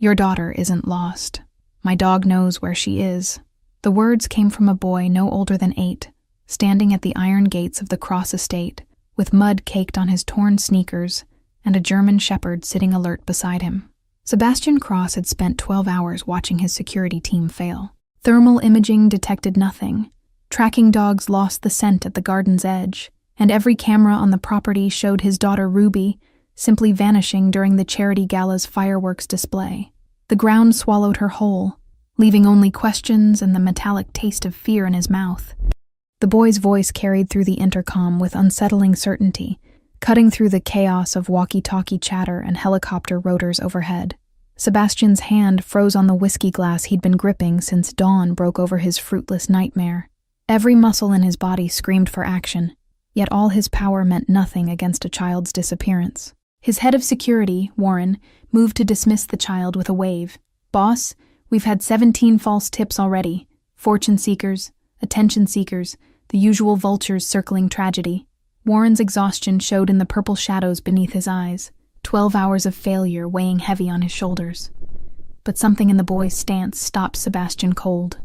Your daughter isn't lost. My dog knows where she is." The words came from a boy no older than 8, standing at the iron gates of the Cross estate, with mud caked on his torn sneakers and a German shepherd sitting alert beside him. Sebastian Cross had spent 12 hours watching his security team fail. Thermal imaging detected nothing. Tracking dogs lost the scent at the garden's edge, and every camera on the property showed his daughter Ruby simply vanishing during the charity gala's fireworks display. The ground swallowed her whole, leaving only questions and the metallic taste of fear in his mouth. The boy's voice carried through the intercom with unsettling certainty, cutting through the chaos of walkie-talkie chatter and helicopter rotors overhead. Sebastian's hand froze on the whiskey glass he'd been gripping since dawn broke over his fruitless nightmare. Every muscle in his body screamed for action, yet all his power meant nothing against a child's disappearance. His head of security, Warren, moved to dismiss the child with a wave. "Boss, we've had 17 false tips already. Fortune seekers, attention seekers, the usual vultures circling tragedy." Warren's exhaustion showed in the purple shadows beneath his eyes, 12 hours of failure weighing heavy on his shoulders. But something in the boy's stance stopped Sebastian cold.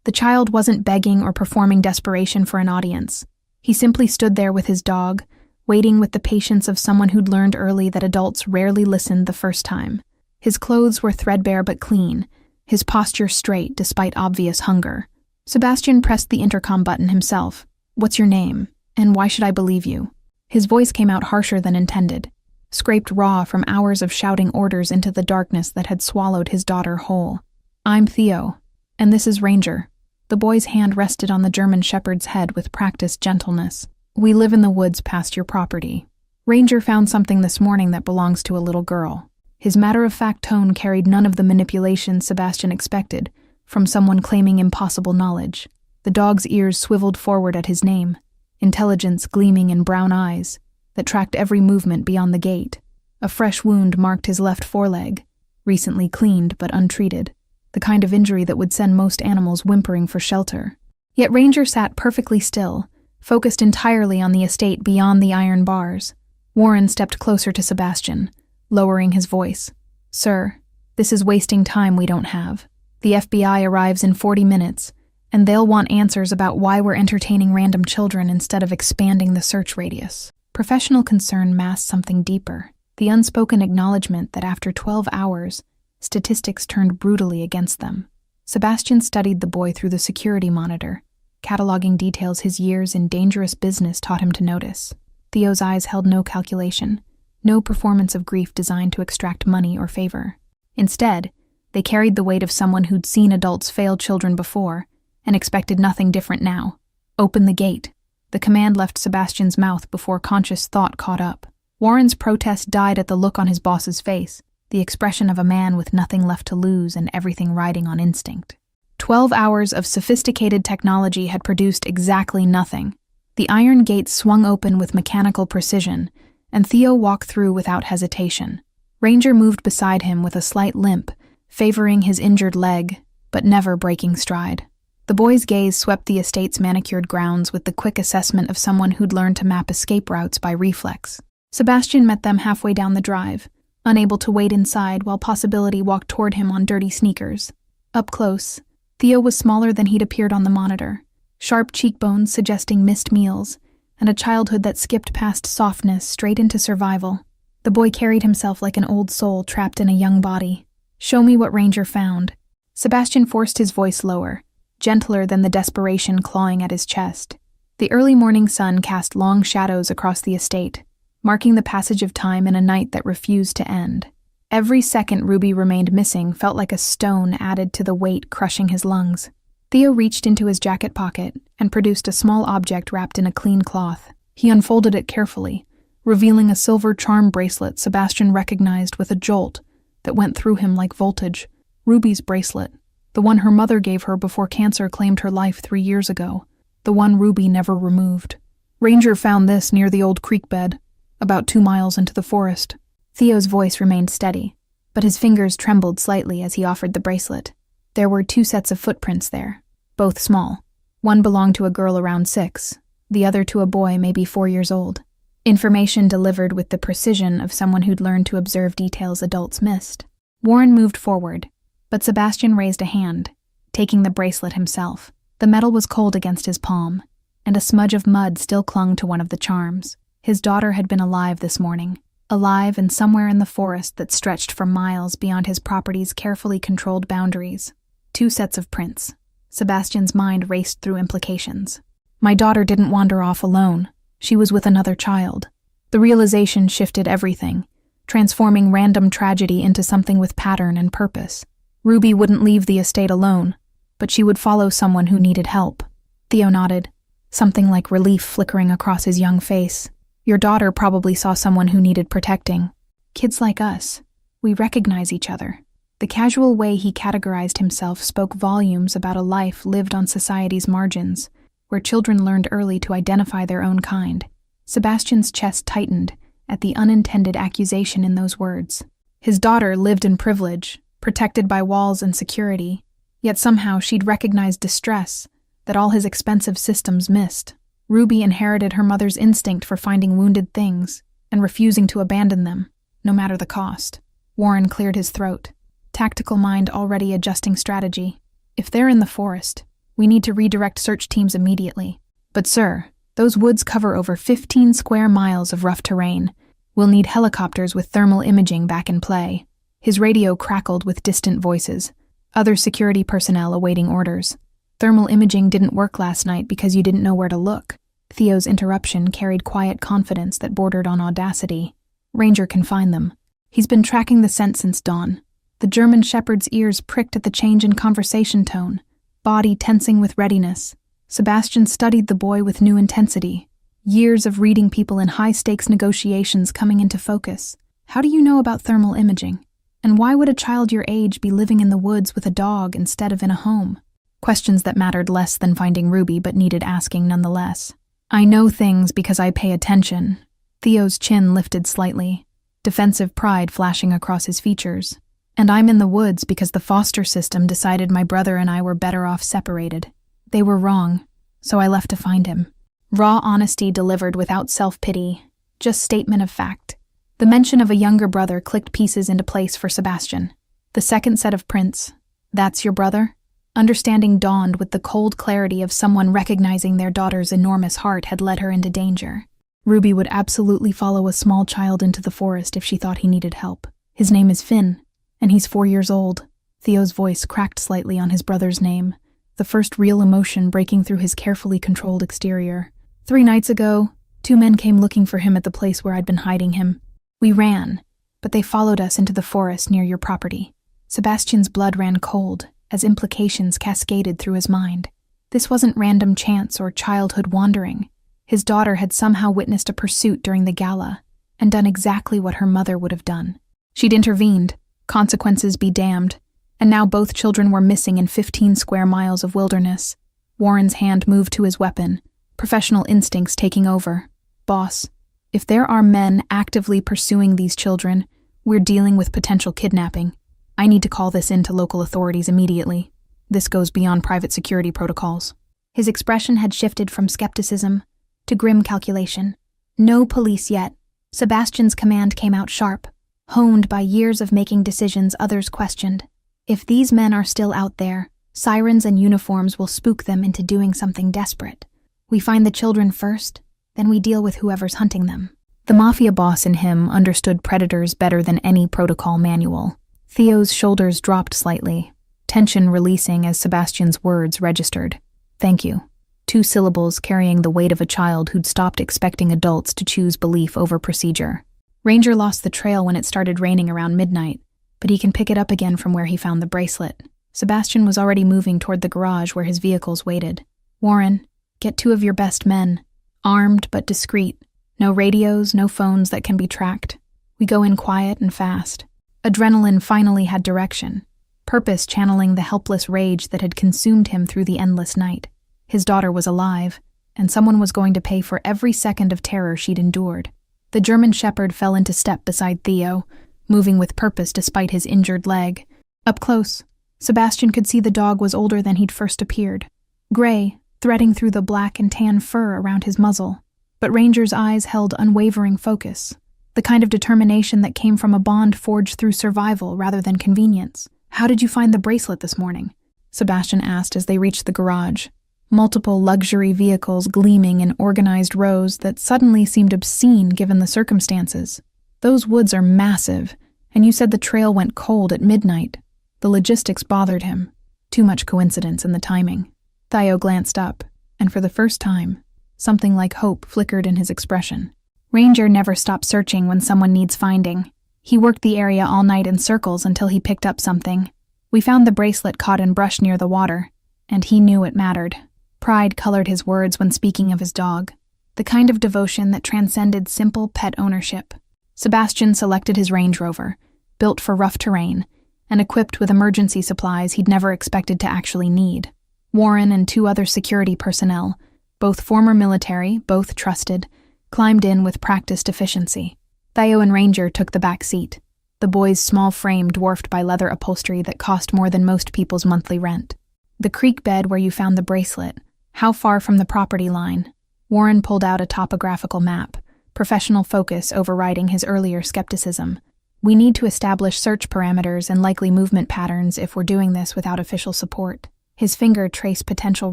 The child wasn't begging or performing desperation for an audience. He simply stood there with his dog, waiting with the patience of someone who'd learned early that adults rarely listened the first time. His clothes were threadbare but clean, his posture straight despite obvious hunger. Sebastian pressed the intercom button himself. "What's your name? And why should I believe you?" His voice came out harsher than intended, scraped raw from hours of shouting orders into the darkness that had swallowed his daughter whole. "I'm Theo, and this is Ranger." The boy's hand rested on the German shepherd's head with practiced gentleness. "We live in the woods past your property. Ranger found something this morning that belongs to a little girl." His matter-of-fact tone carried none of the manipulation Sebastian expected from someone claiming impossible knowledge. The dog's ears swiveled forward at his name, intelligence gleaming in brown eyes that tracked every movement beyond the gate. A fresh wound marked his left foreleg, recently cleaned but untreated, the kind of injury that would send most animals whimpering for shelter. Yet Ranger sat perfectly still, focused entirely on the estate beyond the iron bars. Warren stepped closer to Sebastian, lowering his voice. "Sir, this is wasting time we don't have. The FBI arrives in 40 minutes, and they'll want answers about why we're entertaining random children instead of expanding the search radius." Professional concern masked something deeper, the unspoken acknowledgement that after 12 hours, statistics turned brutally against them. Sebastian studied the boy through the security monitor, cataloging details his years in dangerous business taught him to notice. Theo's eyes held no calculation, no performance of grief designed to extract money or favor. Instead, they carried the weight of someone who'd seen adults fail children before and expected nothing different now. "Open the gate." The command left Sebastian's mouth before conscious thought caught up. Warren's protest died at the look on his boss's face, the expression of a man with nothing left to lose and everything riding on instinct. 12 hours of sophisticated technology had produced exactly nothing. The iron gate swung open with mechanical precision, and Theo walked through without hesitation. Ranger moved beside him with a slight limp, favoring his injured leg, but never breaking stride. The boy's gaze swept the estate's manicured grounds with the quick assessment of someone who'd learned to map escape routes by reflex. Sebastian met them halfway down the drive, unable to wait inside while Possibility walked toward him on dirty sneakers. Up close, Theo was smaller than he'd appeared on the monitor, sharp cheekbones suggesting missed meals, and a childhood that skipped past softness straight into survival. The boy carried himself like an old soul trapped in a young body. "Show me what Ranger found." Sebastian forced his voice lower, gentler than the desperation clawing at his chest. The early morning sun cast long shadows across the estate, marking the passage of time in a night that refused to end. Every second Ruby remained missing felt like a stone added to the weight crushing his lungs. Theo reached into his jacket pocket and produced a small object wrapped in a clean cloth. He unfolded it carefully, revealing a silver charm bracelet Sebastian recognized with a jolt that went through him like voltage. Ruby's bracelet, the one her mother gave her before cancer claimed her life 3 years ago, the one Ruby never removed. "Ranger found this near the old creek bed, about 2 miles into the forest." Theo's voice remained steady, but his fingers trembled slightly as he offered the bracelet. There were 2 sets of footprints there, both small. One belonged to a girl around 6, the other to a boy maybe 4 years old. Information delivered with the precision of someone who'd learned to observe details adults missed. Warren moved forward, but Sebastian raised a hand, taking the bracelet himself. The metal was cold against his palm, and a smudge of mud still clung to one of the charms. His daughter had been alive this morning, alive and somewhere in the forest that stretched for miles beyond his property's carefully controlled boundaries. 2 sets of prints. Sebastian's mind raced through implications. My daughter didn't wander off alone. She was with another child. The realization shifted everything, transforming random tragedy into something with pattern and purpose. Ruby wouldn't leave the estate alone, but she would follow someone who needed help. Theo nodded, something like relief flickering across his young face. Your daughter probably saw someone who needed protecting. Kids like us, we recognize each other. The casual way he categorized himself spoke volumes about a life lived on society's margins, where children learned early to identify their own kind. Sebastian's chest tightened at the unintended accusation in those words. His daughter lived in privilege, protected by walls and security, yet somehow she'd recognized distress that all his expensive systems missed. Ruby inherited her mother's instinct for finding wounded things and refusing to abandon them, no matter the cost. Warren cleared his throat, tactical mind already adjusting strategy. If they're in the forest, we need to redirect search teams immediately. But sir, those woods cover over 15 square miles of rough terrain. We'll need helicopters with thermal imaging back in play. His radio crackled with distant voices, other security personnel awaiting orders. Thermal imaging didn't work last night because you didn't know where to look. Theo's interruption carried quiet confidence that bordered on audacity. Ranger can find them. He's been tracking the scent since dawn. The German shepherd's ears pricked at the change in conversation tone, body tensing with readiness. Sebastian studied the boy with new intensity. Years of reading people in high-stakes negotiations coming into focus. How do you know about thermal imaging? And why would a child your age be living in the woods with a dog instead of in a home? Questions that mattered less than finding Ruby but needed asking nonetheless. I know things because I pay attention. Theo's chin lifted slightly, defensive pride flashing across his features. And I'm in the woods because the foster system decided my brother and I were better off separated. They were wrong, so I left to find him. Raw honesty delivered without self-pity, just statement of fact. The mention of a younger brother clicked pieces into place for Sebastian. The second set of prints. That's your brother? Understanding dawned with the cold clarity of someone recognizing their daughter's enormous heart had led her into danger. Ruby would absolutely follow a small child into the forest if she thought he needed help. His name is Finn, and he's 4 years old. Theo's voice cracked slightly on his brother's name, the first real emotion breaking through his carefully controlled exterior. 3 nights ago, 2 men came looking for him at the place where I'd been hiding him. We ran, but they followed us into the forest near your property. Sebastian's blood ran cold as implications cascaded through his mind. This wasn't random chance or childhood wandering. His daughter had somehow witnessed a pursuit during the gala and done exactly what her mother would have done. She'd intervened, consequences be damned, and now both children were missing in 15 square miles of wilderness. Warren's hand moved to his weapon, professional instincts taking over. Boss, if there are men actively pursuing these children, we're dealing with potential kidnapping. I need to call this in to local authorities immediately. This goes beyond private security protocols. His expression had shifted from skepticism to grim calculation. No police yet. Sebastian's command came out sharp, honed by years of making decisions others questioned. If these men are still out there, sirens and uniforms will spook them into doing something desperate. We find the children first, then we deal with whoever's hunting them. The mafia boss in him understood predators better than any protocol manual. Theo's shoulders dropped slightly, tension releasing as Sebastian's words registered. Thank you. 2 syllables carrying the weight of a child who'd stopped expecting adults to choose belief over procedure. Ranger lost the trail when it started raining around midnight, but he can pick it up again from where he found the bracelet. Sebastian was already moving toward the garage where his vehicles waited. Warren, get 2 of your best men. Armed but discreet. No radios, no phones that can be tracked. We go in quiet and fast. Adrenaline finally had direction, purpose channeling the helpless rage that had consumed him through the endless night. His daughter was alive, and someone was going to pay for every second of terror she'd endured. The German shepherd fell into step beside Theo, moving with purpose despite his injured leg. Up close, Sebastian could see the dog was older than he'd first appeared, gray, threading through the black and tan fur around his muzzle. But Ranger's eyes held unwavering focus, The kind of determination that came from a bond forged through survival rather than convenience. "How did you find the bracelet this morning?" Sebastian asked as they reached the garage. Multiple luxury vehicles gleaming in organized rows that suddenly seemed obscene given the circumstances. "Those woods are massive, and you said the trail went cold at midnight." The logistics bothered him. Too much coincidence in the timing. Theo glanced up, and for the first time, something like hope flickered in his expression. "Ranger never stops searching when someone needs finding. He worked the area all night in circles until he picked up something. We found the bracelet caught in brush near the water, and he knew it mattered." Pride colored his words when speaking of his dog, the kind of devotion that transcended simple pet ownership. Sebastian selected his Range Rover, built for rough terrain, and equipped with emergency supplies he'd never expected to actually need. Warren and 2 other security personnel, both former military, both trusted, climbed in with practiced efficiency. Theo and Ranger took the back seat, the boy's small frame dwarfed by leather upholstery that cost more than most people's monthly rent. "The creek bed where you found the bracelet, how far from the property line?" Warren pulled out a topographical map, professional focus overriding his earlier skepticism. "We need to establish search parameters and likely movement patterns if we're doing this without official support." His finger traced potential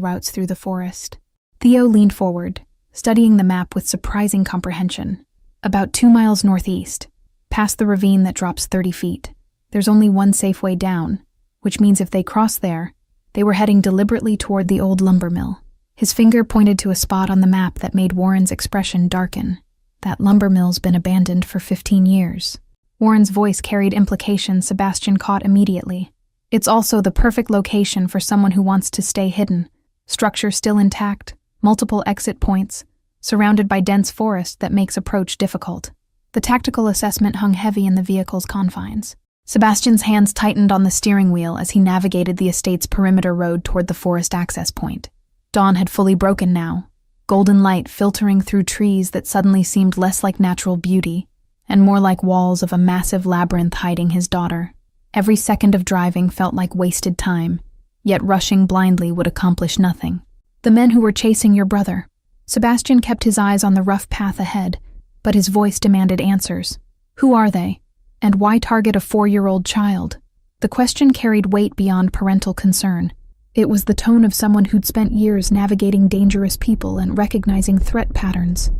routes through the forest. Theo leaned forward, studying the map with surprising comprehension. "About 2 miles northeast, past the ravine that drops 30 feet. There's only one safe way down, which means if they cross there, they were heading deliberately toward the old lumber mill." His finger pointed to a spot on the map that made Warren's expression darken. "That lumber mill's been abandoned for 15 years. Warren's voice carried implications Sebastian caught immediately. "It's also the perfect location for someone who wants to stay hidden. Structure still intact, multiple exit points, surrounded by dense forest that makes approach difficult." The tactical assessment hung heavy in the vehicle's confines. Sebastian's hands tightened on the steering wheel as he navigated the estate's perimeter road toward the forest access point. Dawn had fully broken now, golden light filtering through trees that suddenly seemed less like natural beauty and more like walls of a massive labyrinth hiding his daughter. Every second of driving felt like wasted time, yet rushing blindly would accomplish nothing. "The men who were chasing your brother." Sebastian kept his eyes on the rough path ahead, but his voice demanded answers. "Who are they? And why target a 4-year-old child?" The question carried weight beyond parental concern. It was the tone of someone who'd spent years navigating dangerous people and recognizing threat patterns.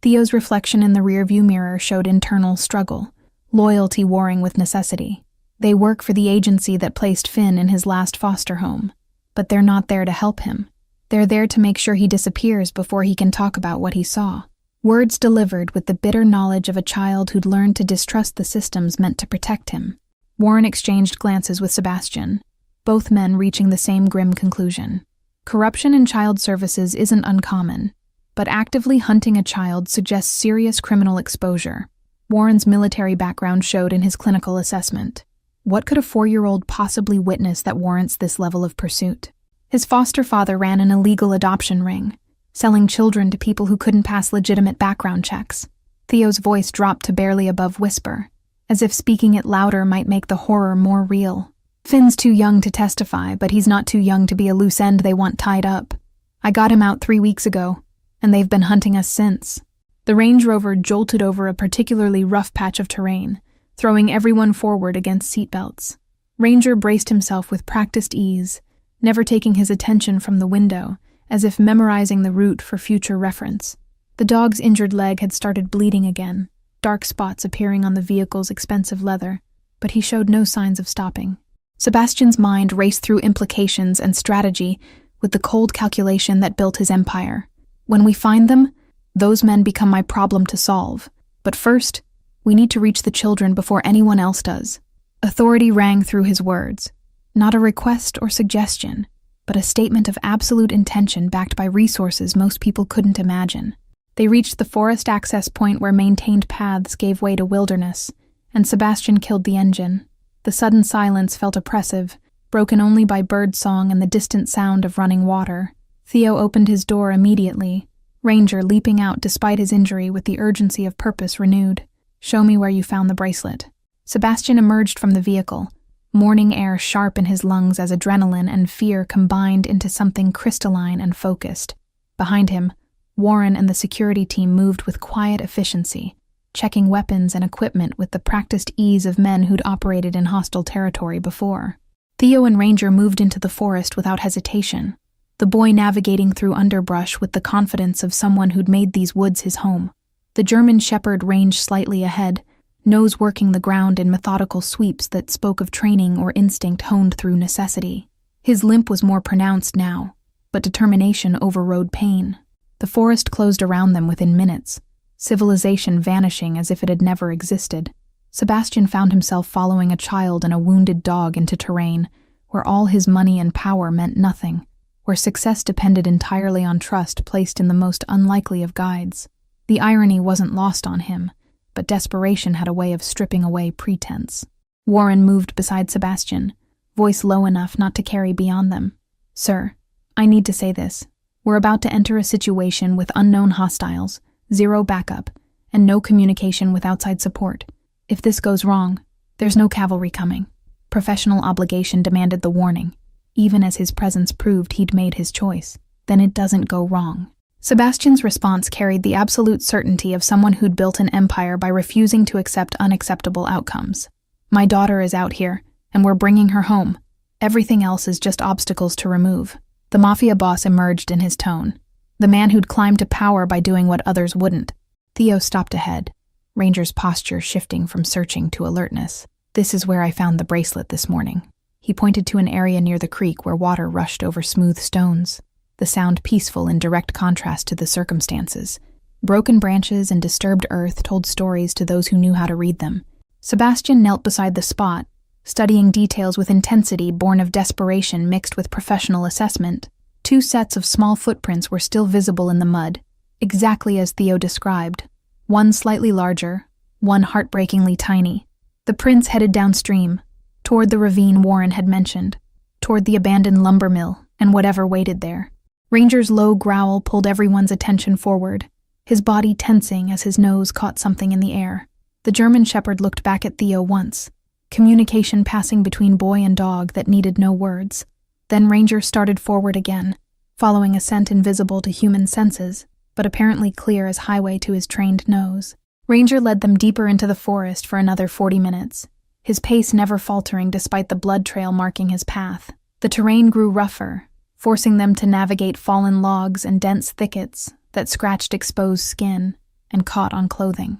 Theo's reflection in the rearview mirror showed internal struggle, loyalty warring with necessity. They work for the agency that placed Finn in his last foster home, but they're not there to help him. They're there to make sure he disappears before he can talk about what he saw. Words delivered with the bitter knowledge of a child who'd learned to distrust the systems meant to protect him. Warren exchanged glances with Sebastian, both men reaching the same grim conclusion. Corruption in child services isn't uncommon, but actively hunting a child suggests serious criminal exposure. Warren's military background showed in his clinical assessment. What could a 4-year-old possibly witness that warrants this level of pursuit? His foster father ran an illegal adoption ring, selling children to people who couldn't pass legitimate background checks. Theo's voice dropped to barely above whisper, as if speaking it louder might make the horror more real. "Finn's too young to testify, but he's not too young to be a loose end they want tied up. I got him out 3 weeks ago, and they've been hunting us since." The Range Rover jolted over a particularly rough patch of terrain, throwing everyone forward against seatbelts. Ranger braced himself with practiced ease, never taking his attention from the window, as if memorizing the route for future reference. The dog's injured leg had started bleeding again, dark spots appearing on the vehicle's expensive leather, but he showed no signs of stopping. Sebastian's mind raced through implications and strategy with the cold calculation that built his empire. "When we find them, those men become my problem to solve. But first, we need to reach the children before anyone else does." Authority rang through his words. Not a request or suggestion, but a statement of absolute intention backed by resources most people couldn't imagine. They reached the forest access point where maintained paths gave way to wilderness, and Sebastian killed the engine. The sudden silence felt oppressive, broken only by bird song and the distant sound of running water. Theo opened his door immediately, Ranger leaping out despite his injury with the urgency of purpose renewed. "Show me where you found the bracelet." Sebastian emerged from the vehicle, morning air sharp in his lungs as adrenaline and fear combined into something crystalline and focused. Behind him, Warren and the security team moved with quiet efficiency, checking weapons and equipment with the practiced ease of men who'd operated in hostile territory before. Theo and Ranger moved into the forest without hesitation, the boy navigating through underbrush with the confidence of someone who'd made these woods his home. The German shepherd ranged slightly ahead, nose working the ground in methodical sweeps that spoke of training or instinct honed through necessity. His limp was more pronounced now, but determination overrode pain. The forest closed around them within minutes, civilization vanishing as if it had never existed. Sebastian found himself following a child and a wounded dog into terrain where all his money and power meant nothing, where success depended entirely on trust placed in the most unlikely of guides. The irony wasn't lost on him, but desperation had a way of stripping away pretense. Warren moved beside Sebastian, voice low enough not to carry beyond them. "Sir, I need to say this. We're about to enter a situation with unknown hostiles, zero backup, and no communication with outside support. If this goes wrong, there's no cavalry coming." Professional obligation demanded the warning, even as his presence proved he'd made his choice. Then it doesn't go wrong. Sebastian's response carried the absolute certainty of someone who'd built an empire by refusing to accept unacceptable outcomes. "My daughter is out here, and we're bringing her home. Everything else is just obstacles to remove." The mafia boss emerged in his tone, the man who'd climbed to power by doing what others wouldn't. Theo stopped ahead, Ranger's posture shifting from searching to alertness. "This is where I found the bracelet this morning." He pointed to an area near the creek where water rushed over smooth stones, the sound peaceful in direct contrast to the circumstances. Broken branches and disturbed earth told stories to those who knew how to read them. Sebastian knelt beside the spot, studying details with intensity born of desperation mixed with professional assessment. 2 sets of small footprints were still visible in the mud, exactly as Theo described. One slightly larger, one heartbreakingly tiny. The prints headed downstream, toward the ravine Warren had mentioned, toward the abandoned lumber mill and whatever waited there. Ranger's low growl pulled everyone's attention forward, his body tensing as his nose caught something in the air. The German shepherd looked back at Theo once, communication passing between boy and dog that needed no words. Then Ranger started forward again, following a scent invisible to human senses, but apparently clear as highway to his trained nose. Ranger led them deeper into the forest for another 40 minutes, his pace never faltering despite the blood trail marking his path. The terrain grew rougher, forcing them to navigate fallen logs and dense thickets that scratched exposed skin and caught on clothing.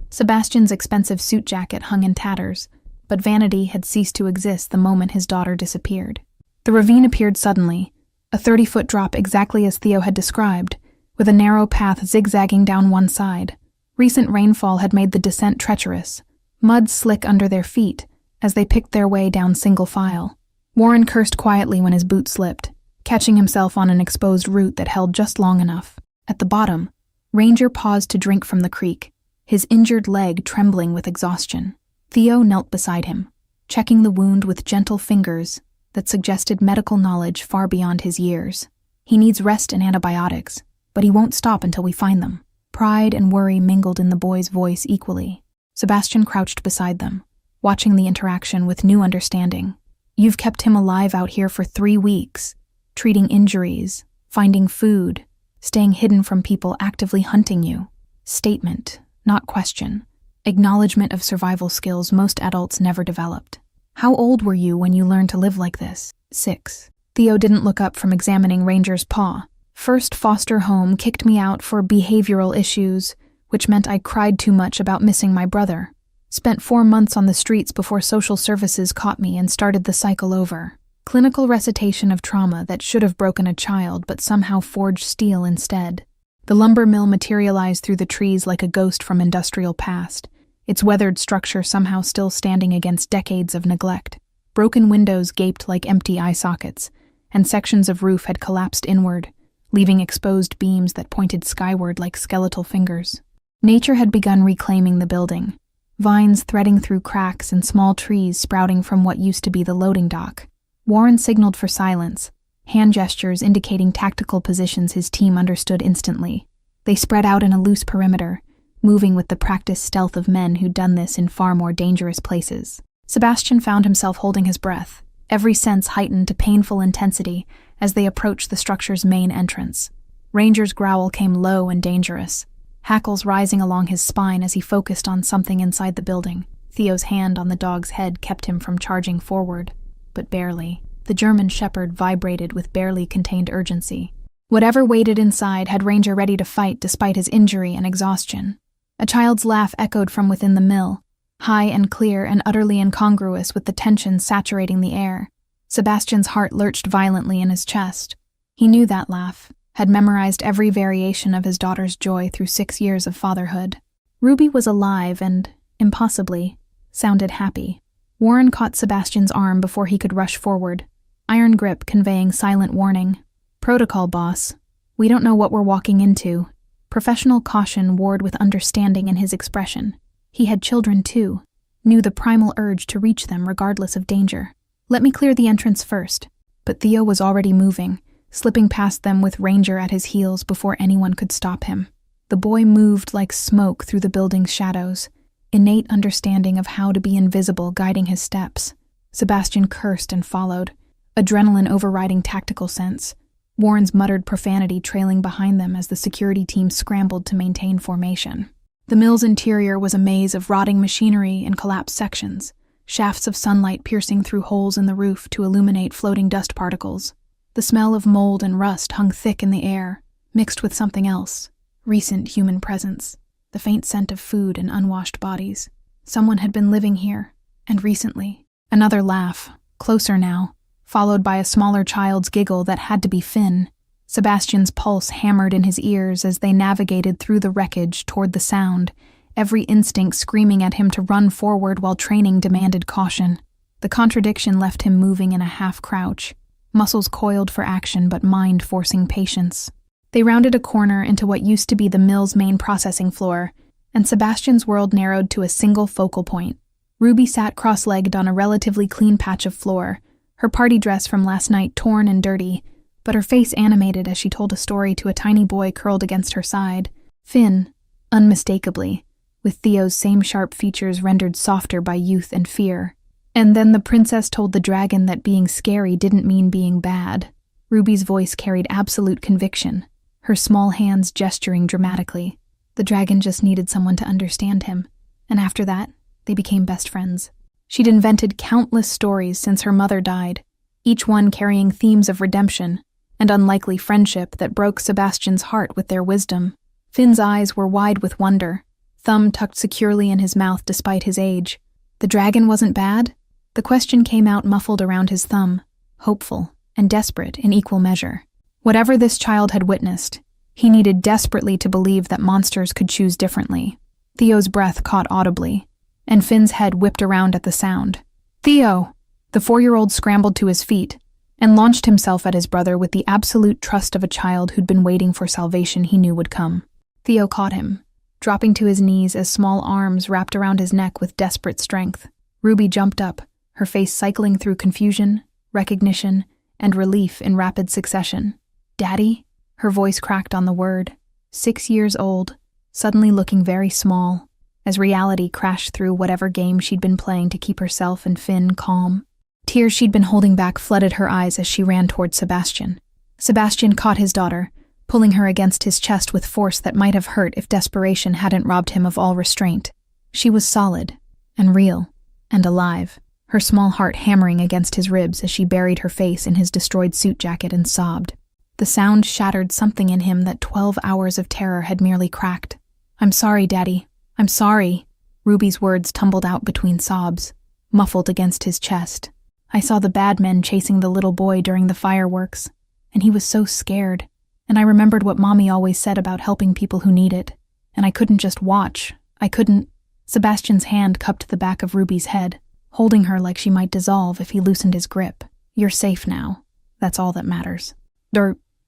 Sebastian's expensive suit jacket hung in tatters, but vanity had ceased to exist the moment his daughter disappeared. The ravine appeared suddenly, a 30-foot drop exactly as Theo had described, with a narrow path zigzagging down one side. Recent rainfall had made the descent treacherous, mud slick under their feet as they picked their way down single file. Warren cursed quietly when his boot slipped, catching himself on an exposed root that held just long enough. At the bottom, Ranger paused to drink from the creek, his injured leg trembling with exhaustion. Theo knelt beside him, checking the wound with gentle fingers that suggested medical knowledge far beyond his years. "He needs rest and antibiotics, but he won't stop until we find them." Pride and worry mingled in the boy's voice equally. Sebastian crouched beside them, watching the interaction with new understanding. "You've kept him alive out here for 3 weeks, treating injuries, finding food, staying hidden from people actively hunting you." Statement, not question. Acknowledgement of survival skills most adults never developed. "How old were you when you learned to live like this?" 6. Theo didn't look up from examining Ranger's paw. "First foster home kicked me out for behavioral issues, which meant I cried too much about missing my brother. Spent 4 months on the streets before social services caught me and started the cycle over." Clinical recitation of trauma that should have broken a child but somehow forged steel instead. The lumber mill materialized through the trees like a ghost from industrial past, its weathered structure somehow still standing against decades of neglect. Broken windows gaped like empty eye sockets, and sections of roof had collapsed inward, leaving exposed beams that pointed skyward like skeletal fingers. Nature had begun reclaiming the building, vines threading through cracks and small trees sprouting from what used to be the loading dock. Warren signaled for silence, hand gestures indicating tactical positions his team understood instantly. They spread out in a loose perimeter, moving with the practiced stealth of men who'd done this in far more dangerous places. Sebastian found himself holding his breath, every sense heightened to painful intensity as they approached the structure's main entrance. Ranger's growl came low and dangerous. hackles rising along his spine as he focused on something inside the building. Theo's hand on the dog's head kept him from charging forward, but barely. The German shepherd vibrated with barely contained urgency. Whatever waited inside had Ranger ready to fight despite his injury and exhaustion. A child's laugh echoed from within the mill, high and clear and utterly incongruous with the tension saturating the air. Sebastian's heart lurched violently in his chest. He knew that laugh, had memorized every variation of his daughter's joy through 6 years of fatherhood. Ruby was alive and, impossibly, sounded happy. Warren caught Sebastian's arm before he could rush forward, iron grip conveying silent warning. Protocol, boss. We don't know what we're walking into. Professional caution warred with understanding in his expression. He had children too, knew the primal urge to reach them regardless of danger. Let me clear the entrance first. But Theo was already moving, slipping past them with Ranger at his heels before anyone could stop him. The boy moved like smoke through the building's shadows, innate understanding of how to be invisible guiding his steps. Sebastian cursed and followed, adrenaline overriding tactical sense. Warren's muttered profanity trailing behind them as the security team scrambled to maintain formation. The mill's interior was a maze of rotting machinery and collapsed sections, shafts of sunlight piercing through holes in the roof to illuminate floating dust particles. The smell of mold and rust hung thick in the air, mixed with something else, recent human presence, the faint scent of food and unwashed bodies. Someone had been living here, and recently. Another laugh, closer now, followed by a smaller child's giggle that had to be Finn. Sebastian's pulse hammered in his ears as they navigated through the wreckage toward the sound, every instinct screaming at him to run forward while training demanded caution. The contradiction left him moving in a half-crouch, muscles coiled for action but mind forcing patience. They rounded a corner into what used to be the mill's main processing floor, and Sebastian's world narrowed to a single focal point. Ruby sat cross-legged on a relatively clean patch of floor, her party dress from last night torn and dirty, but her face animated as she told a story to a tiny boy curled against her side. Finn, unmistakably, with Theo's same sharp features rendered softer by youth and fear. And then the princess told the dragon that being scary didn't mean being bad. Ruby's voice carried absolute conviction, her small hands gesturing dramatically. The dragon just needed someone to understand him, and after that, they became best friends. She'd invented countless stories since her mother died, each one carrying themes of redemption and unlikely friendship that broke Sebastian's heart with their wisdom. Finn's eyes were wide with wonder, thumb tucked securely in his mouth despite his age. The dragon wasn't bad? The question came out muffled around his thumb, hopeful and desperate in equal measure. Whatever this child had witnessed, he needed desperately to believe that monsters could choose differently. Theo's breath caught audibly, and Finn's head whipped around at the sound. "Theo!" The 4-year-old scrambled to his feet and launched himself at his brother with the absolute trust of a child who'd been waiting for salvation he knew would come. Theo caught him, dropping to his knees as small arms wrapped around his neck with desperate strength. Ruby jumped up, her face cycling through confusion, recognition, and relief in rapid succession. "Daddy?" Her voice cracked on the word. 6 years old, suddenly looking very small, as reality crashed through whatever game she'd been playing to keep herself and Finn calm. Tears she'd been holding back flooded her eyes as she ran toward Sebastian. Sebastian caught his daughter, pulling her against his chest with force that might have hurt if desperation hadn't robbed him of all restraint. She was solid, and real, and alive, her small heart hammering against his ribs as she buried her face in his destroyed suit jacket and sobbed. The sound shattered something in him that 12 hours of terror had merely cracked. "I'm sorry, Daddy. I'm sorry." Ruby's words tumbled out between sobs, muffled against his chest. "I saw the bad men chasing the little boy during the fireworks, and he was so scared, and I remembered what Mommy always said about helping people who need it, and I couldn't just watch. I couldn't." Sebastian's hand cupped the back of Ruby's head, holding her like she might dissolve if he loosened his grip. "You're safe now. That's all that matters."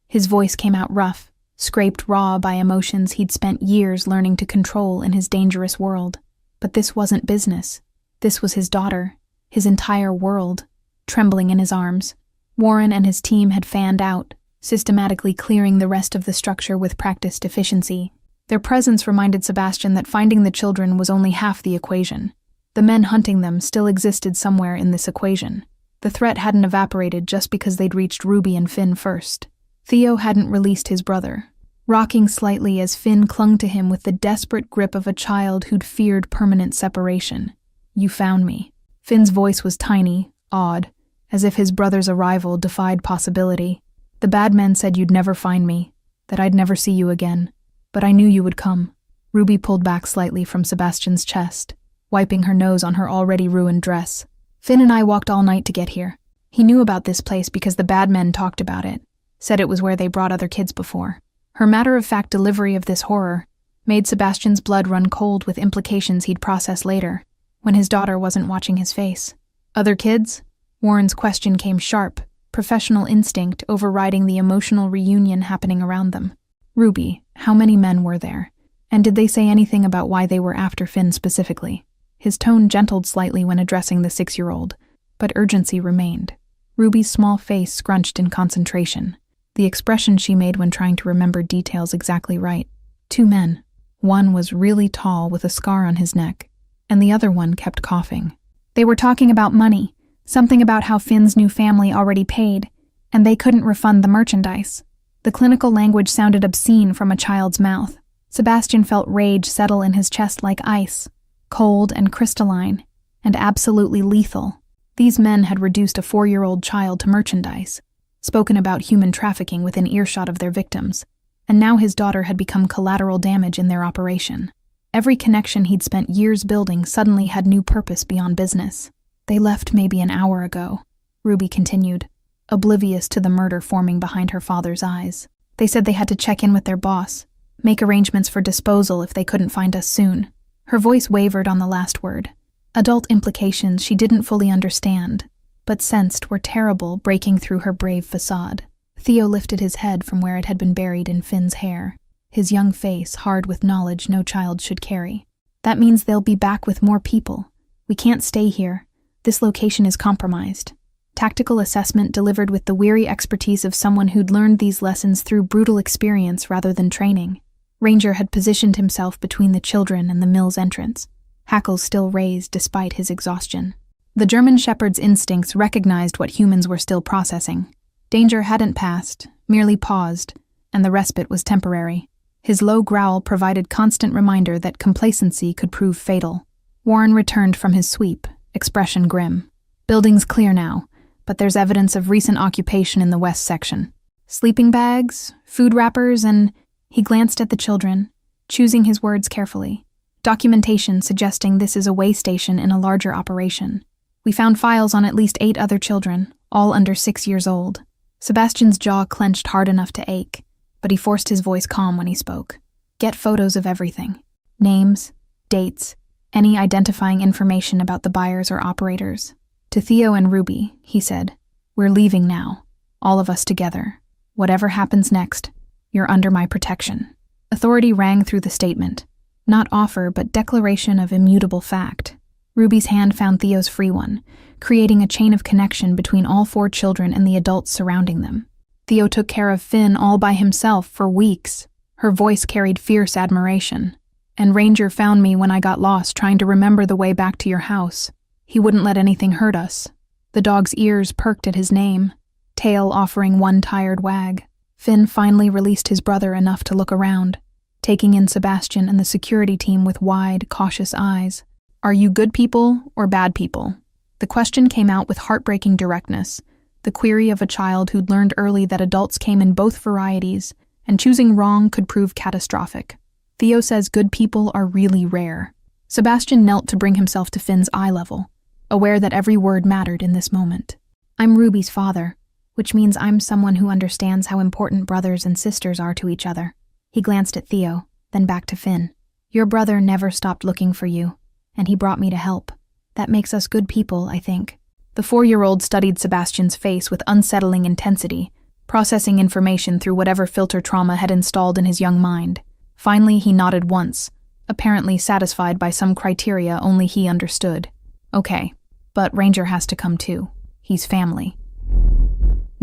His voice came out rough, scraped raw by emotions he'd spent years learning to control in his dangerous world. But this wasn't business. This was his daughter, his entire world, trembling in his arms. Warren and his team had fanned out, systematically clearing the rest of the structure with practiced efficiency. Their presence reminded Sebastian that finding the children was only half the equation. The men hunting them still existed somewhere in this equation. The threat hadn't evaporated just because they'd reached Ruby and Finn first. Theo hadn't released his brother. rocking slightly as Finn clung to him with the desperate grip of a child who'd feared permanent separation. "You found me." Finn's voice was tiny, odd, as if his brother's arrival defied possibility. "The bad men said you'd never find me, that I'd never see you again. But I knew you would come." Ruby pulled back slightly from Sebastian's chest, wiping her nose on her already ruined dress. "Finn and I walked all night to get here. He knew about this place because the bad men talked about it, said it was where they brought other kids before." Her matter-of-fact delivery of this horror made Sebastian's blood run cold with implications he'd process later, when his daughter wasn't watching his face. "Other kids?" Warren's question came sharp, professional instinct overriding the emotional reunion happening around them. "Ruby, how many men were there? And did they say anything about why they were after Finn specifically?" His tone gentled slightly when addressing the 6-year-old, but urgency remained. Ruby's small face scrunched in concentration, the expression she made when trying to remember details exactly right. 2 men. One was really tall with a scar on his neck, and the other one kept coughing. "They were talking about money, something about how Finn's new family already paid, and they couldn't refund the merchandise." The clinical language sounded obscene from a child's mouth. Sebastian felt rage settle in his chest like ice, cold and crystalline, and absolutely lethal. These men had reduced a 4-year-old child to merchandise, spoken about human trafficking within earshot of their victims, and now his daughter had become collateral damage in their operation. Every connection he'd spent years building suddenly had new purpose beyond business. "They left maybe an hour ago," Ruby continued, oblivious to the murder forming behind her father's eyes. "They said they had to check in with their boss, make arrangements for disposal if they couldn't find us soon." Her voice wavered on the last word. Adult implications she didn't fully understand, but sensed were terrible breaking through her brave facade. Theo lifted his head from where it had been buried in Finn's hair, his young face hard with knowledge no child should carry. "That means they'll be back with more people. We can't stay here. This location is compromised." Tactical assessment delivered with the weary expertise of someone who'd learned these lessons through brutal experience rather than training. Ranger had positioned himself between the children and the mill's entrance, hackles still raised despite his exhaustion. The German shepherd's instincts recognized what humans were still processing. Danger hadn't passed, merely paused, and the respite was temporary. His low growl provided constant reminder that complacency could prove fatal. Warren returned from his sweep, expression grim. "Building's clear now, but there's evidence of recent occupation in the west section. Sleeping bags, food wrappers, and..." He glanced at the children, choosing his words carefully. "Documentation suggesting this is a way station in a larger operation. We found files on at least 8 other children, all under 6 years old." Sebastian's jaw clenched hard enough to ache, but he forced his voice calm when he spoke. "Get photos of everything. Names, dates, any identifying information about the buyers or operators." To Theo and Ruby, he said, "We're leaving now, all of us together. Whatever happens next, you're under my protection." Authority rang through the statement. Not offer, but declaration of immutable fact. Ruby's hand found Theo's free one, creating a chain of connection between all 4 children and the adults surrounding them. Theo took care of Finn all by himself for weeks. Her voice carried fierce admiration. "And Ranger found me when I got lost trying to remember the way back to your house. He wouldn't let anything hurt us." The dog's ears perked at his name, tail offering one tired wag. Finn finally released his brother enough to look around, taking in Sebastian and the security team with wide, cautious eyes. "Are you good people or bad people?" The question came out with heartbreaking directness, the query of a child who'd learned early that adults came in both varieties, and choosing wrong could prove catastrophic. Theo says good people are really rare. Sebastian knelt to bring himself to Finn's eye level, aware that every word mattered in this moment. "I'm Ruby's father, which means I'm someone who understands how important brothers and sisters are to each other." He glanced at Theo, then back to Finn. "Your brother never stopped looking for you, and he brought me to help. That makes us good people, I think." The 4-year-old studied Sebastian's face with unsettling intensity, processing information through whatever filter trauma had installed in his young mind. Finally, he nodded once, apparently satisfied by some criteria only he understood. "Okay, but Ranger has to come too. He's family."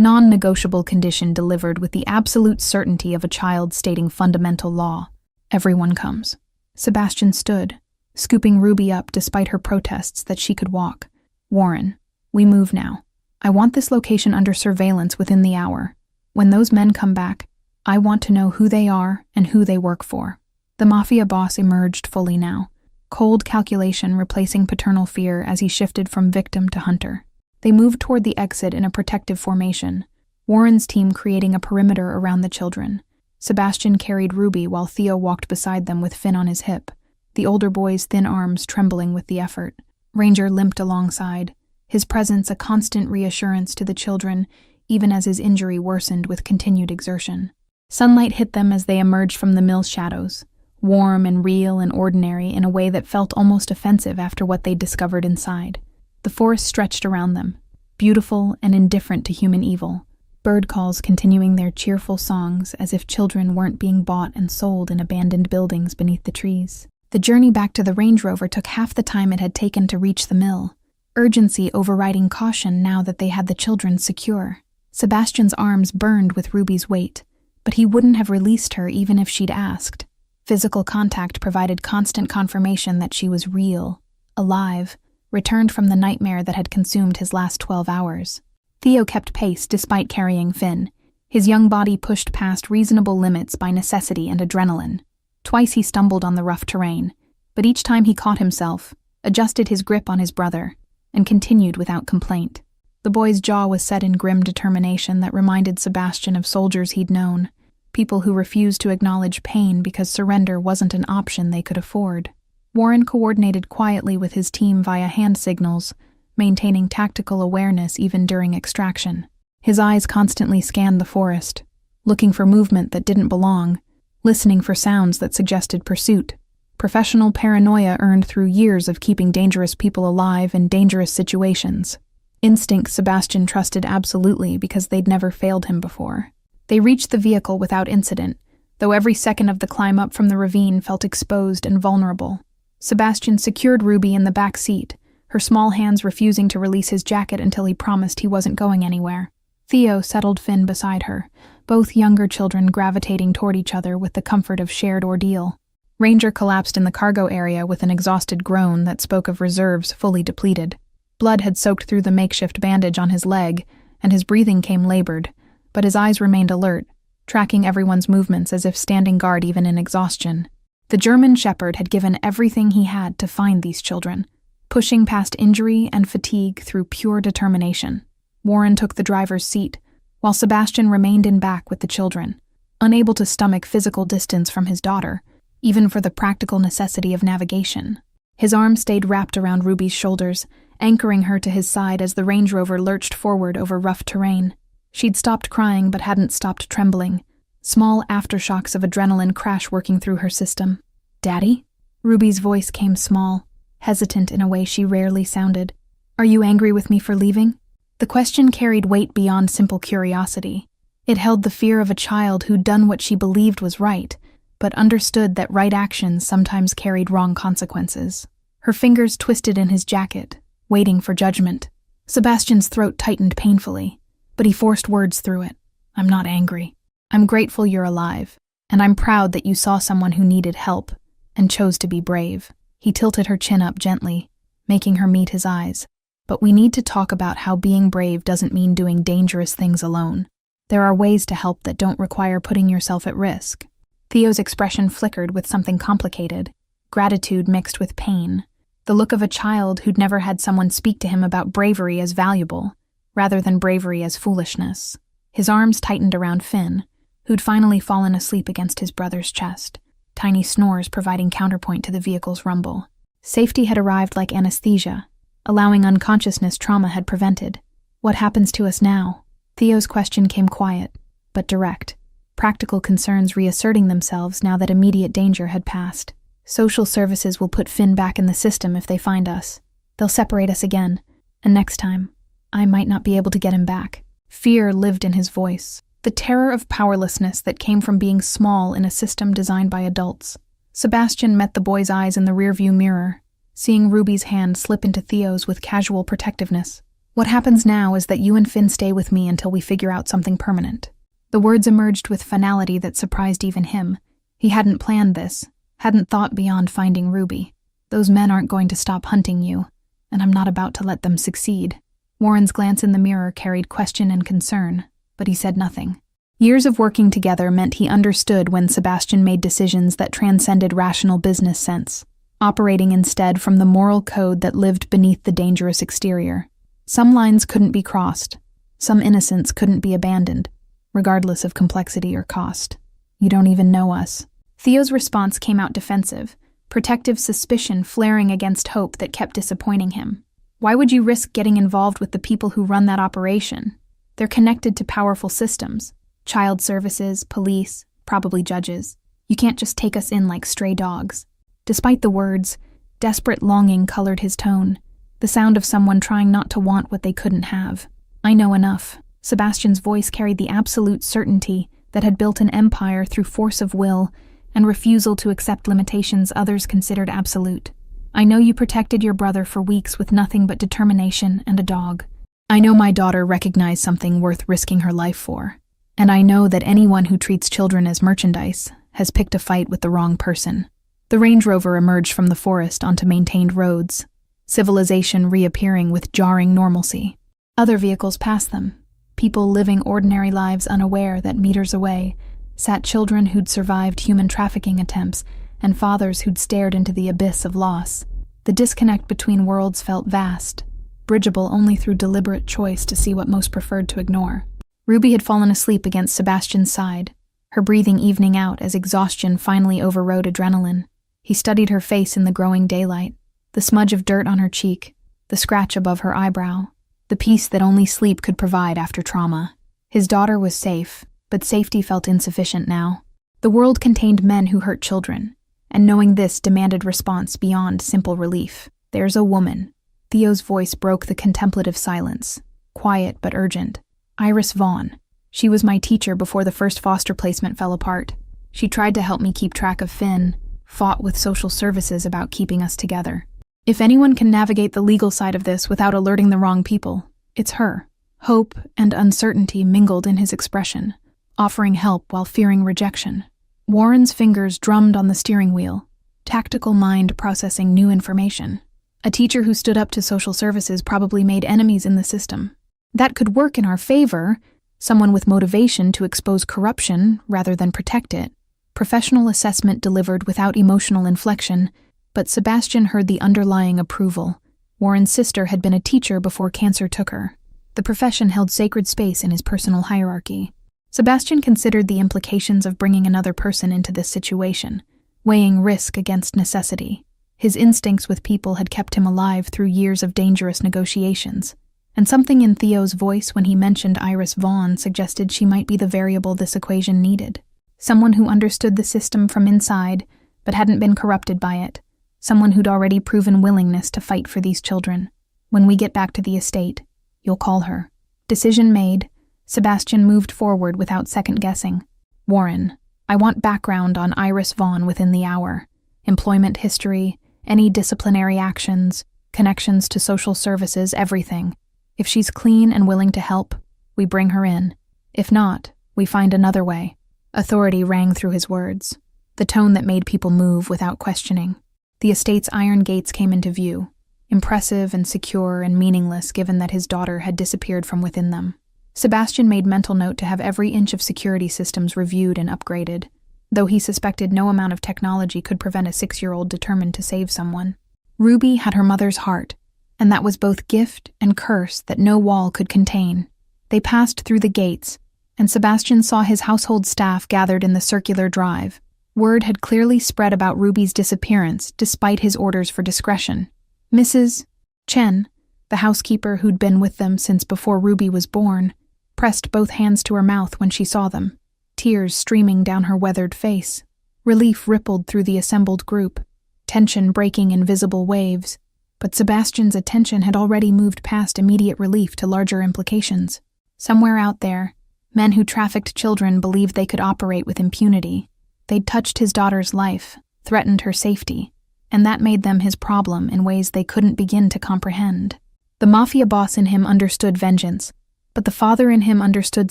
Non-negotiable condition delivered with the absolute certainty of a child stating fundamental law. "Everyone comes." Sebastian stood, scooping Ruby up despite her protests that she could walk. "Warren, we move now. I want this location under surveillance within the hour. When those men come back, I want to know who they are and who they work for." The mafia boss emerged fully now, cold calculation replacing paternal fear as he shifted from victim to hunter. They moved toward the exit in a protective formation, Warren's team creating a perimeter around the children. Sebastian carried Ruby while Theo walked beside them with Finn on his hip, the older boy's thin arms trembling with the effort. Ranger limped alongside, his presence a constant reassurance to the children, even as his injury worsened with continued exertion. Sunlight hit them as they emerged from the mill's shadows, warm and real and ordinary in a way that felt almost offensive after what they'd discovered inside. The forest stretched around them, beautiful and indifferent to human evil, bird calls continuing their cheerful songs as if children weren't being bought and sold in abandoned buildings beneath the trees. The journey back to the Range Rover took half the time it had taken to reach the mill, urgency overriding caution now that they had the children secure. Sebastian's arms burned with Ruby's weight, but he wouldn't have released her even if she'd asked. Physical contact provided constant confirmation that she was real, alive, returned from the nightmare that had consumed his last 12 hours. Theo kept pace despite carrying Finn, his young body pushed past reasonable limits by necessity and adrenaline. Twice he stumbled on the rough terrain, but each time he caught himself, adjusted his grip on his brother, and continued without complaint. The boy's jaw was set in grim determination that reminded Sebastian of soldiers he'd known, people who refused to acknowledge pain because surrender wasn't an option they could afford. Warren coordinated quietly with his team via hand signals, maintaining tactical awareness even during extraction. His eyes constantly scanned the forest, looking for movement that didn't belong, listening for sounds that suggested pursuit. Professional paranoia earned through years of keeping dangerous people alive in dangerous situations. Instincts Sebastian trusted absolutely because they'd never failed him before. They reached the vehicle without incident, though every second of the climb up from the ravine felt exposed and vulnerable. Sebastian secured Ruby in the back seat, her small hands refusing to release his jacket until he promised he wasn't going anywhere. Theo settled Finn beside her, both younger children gravitating toward each other with the comfort of shared ordeal. Ranger collapsed in the cargo area with an exhausted groan that spoke of reserves fully depleted. Blood had soaked through the makeshift bandage on his leg, and his breathing came labored, but his eyes remained alert, tracking everyone's movements as if standing guard even in exhaustion. The German shepherd had given everything he had to find these children, pushing past injury and fatigue through pure determination. Warren took the driver's seat, while Sebastian remained in back with the children, unable to stomach physical distance from his daughter, even for the practical necessity of navigation. His arm stayed wrapped around Ruby's shoulders, anchoring her to his side as the Range Rover lurched forward over rough terrain. She'd stopped crying but hadn't stopped trembling, small aftershocks of adrenaline crash working through her system. "Daddy?" Ruby's voice came small, hesitant in a way she rarely sounded. "Are you angry with me for leaving?" The question carried weight beyond simple curiosity. It held the fear of a child who'd done what she believed was right, but understood that right actions sometimes carried wrong consequences. Her fingers twisted in his jacket, waiting for judgment. Sebastian's throat tightened painfully, but he forced words through it. "I'm not angry. I'm grateful you're alive, and I'm proud that you saw someone who needed help and chose to be brave." He tilted her chin up gently, making her meet his eyes. "But we need to talk about how being brave doesn't mean doing dangerous things alone. There are ways to help that don't require putting yourself at risk." Theo's expression flickered with something complicated, gratitude mixed with pain, the look of a child who'd never had someone speak to him about bravery as valuable, rather than bravery as foolishness. His arms tightened around Finn, who'd finally fallen asleep against his brother's chest, tiny snores providing counterpoint to the vehicle's rumble. Safety had arrived like anesthesia, allowing unconsciousness trauma had prevented. "What happens to us now?" Theo's question came quiet, but direct, practical concerns reasserting themselves now that immediate danger had passed. "Social services will put Finn back in the system if they find us. They'll separate us again, and next time, I might not be able to get him back." Fear lived in his voice, the terror of powerlessness that came from being small in a system designed by adults. Sebastian met the boy's eyes in the rearview mirror, seeing Ruby's hand slip into Theo's with casual protectiveness. "What happens now is that you and Finn stay with me until we figure out something permanent." The words emerged with finality that surprised even him. He hadn't planned this, hadn't thought beyond finding Ruby. "Those men aren't going to stop hunting you, and I'm not about to let them succeed." Warren's glance in the mirror carried question and concern, but he said nothing. Years of working together meant he understood when Sebastian made decisions that transcended rational business sense, operating instead from the moral code that lived beneath the dangerous exterior. Some lines couldn't be crossed. Some innocence couldn't be abandoned, regardless of complexity or cost. You don't even know us. Theo's response came out defensive, protective suspicion flaring against hope that kept disappointing him. Why would you risk getting involved with the people who run that operation? They're connected to powerful systems. Child services, police, probably judges. You can't just take us in like stray dogs. Despite the words, desperate longing colored his tone, the sound of someone trying not to want what they couldn't have. I know enough. Sebastian's voice carried the absolute certainty that had built an empire through force of will and refusal to accept limitations others considered absolute. I know you protected your brother for weeks with nothing but determination and a dog. I know my daughter recognized something worth risking her life for. And I know that anyone who treats children as merchandise has picked a fight with the wrong person. The Range Rover emerged from the forest onto maintained roads, civilization reappearing with jarring normalcy. Other vehicles passed them, people living ordinary lives unaware that meters away sat children who'd survived human trafficking attempts and fathers who'd stared into the abyss of loss. The disconnect between worlds felt vast, bridgeable only through deliberate choice to see what most preferred to ignore. Ruby had fallen asleep against Sebastian's side, her breathing evening out as exhaustion finally overrode adrenaline. He studied her face in the growing daylight, the smudge of dirt on her cheek, the scratch above her eyebrow, the peace that only sleep could provide after trauma. His daughter was safe, but safety felt insufficient now. The world contained men who hurt children, and knowing this demanded response beyond simple relief. There's a woman. Theo's voice broke the contemplative silence, quiet but urgent. Iris Vaughn. She was my teacher before the first foster placement fell apart. She tried to help me keep track of Finn, fought with social services about keeping us together. If anyone can navigate the legal side of this without alerting the wrong people, it's her. Hope and uncertainty mingled in his expression, offering help while fearing rejection. Warren's fingers drummed on the steering wheel, tactical mind processing new information. A teacher who stood up to social services probably made enemies in the system. That could work in our favor, someone with motivation to expose corruption rather than protect it. Professional assessment delivered without emotional inflection, but Sebastian heard the underlying approval. Warren's sister had been a teacher before cancer took her. The profession held sacred space in his personal hierarchy. Sebastian considered the implications of bringing another person into this situation, weighing risk against necessity. His instincts with people had kept him alive through years of dangerous negotiations. And something in Theo's voice when he mentioned Iris Vaughn suggested she might be the variable this equation needed. Someone who understood the system from inside, but hadn't been corrupted by it. Someone who'd already proven willingness to fight for these children. When we get back to the estate, you'll call her. Decision made, Sebastian moved forward without second-guessing. Warren, I want background on Iris Vaughn within the hour. Employment history, any disciplinary actions, connections to social services, everything. If she's clean and willing to help, we bring her in. If not, we find another way. Authority rang through his words, the tone that made people move without questioning. The estate's iron gates came into view, impressive and secure and meaningless given that his daughter had disappeared from within them. Sebastian made mental note to have every inch of security systems reviewed and upgraded, though he suspected no amount of technology could prevent a 6-year-old determined to save someone. Ruby had her mother's heart, and that was both gift and curse that no wall could contain. They passed through the gates, and Sebastian saw his household staff gathered in the circular drive. Word had clearly spread about Ruby's disappearance, despite his orders for discretion. Mrs. Chen, the housekeeper who'd been with them since before Ruby was born, pressed both hands to her mouth when she saw them, tears streaming down her weathered face. Relief rippled through the assembled group, tension breaking in visible waves. But Sebastian's attention had already moved past immediate relief to larger implications. Somewhere out there, men who trafficked children believed they could operate with impunity. They'd touched his daughter's life, threatened her safety, and that made them his problem in ways they couldn't begin to comprehend. The mafia boss in him understood vengeance, but the father in him understood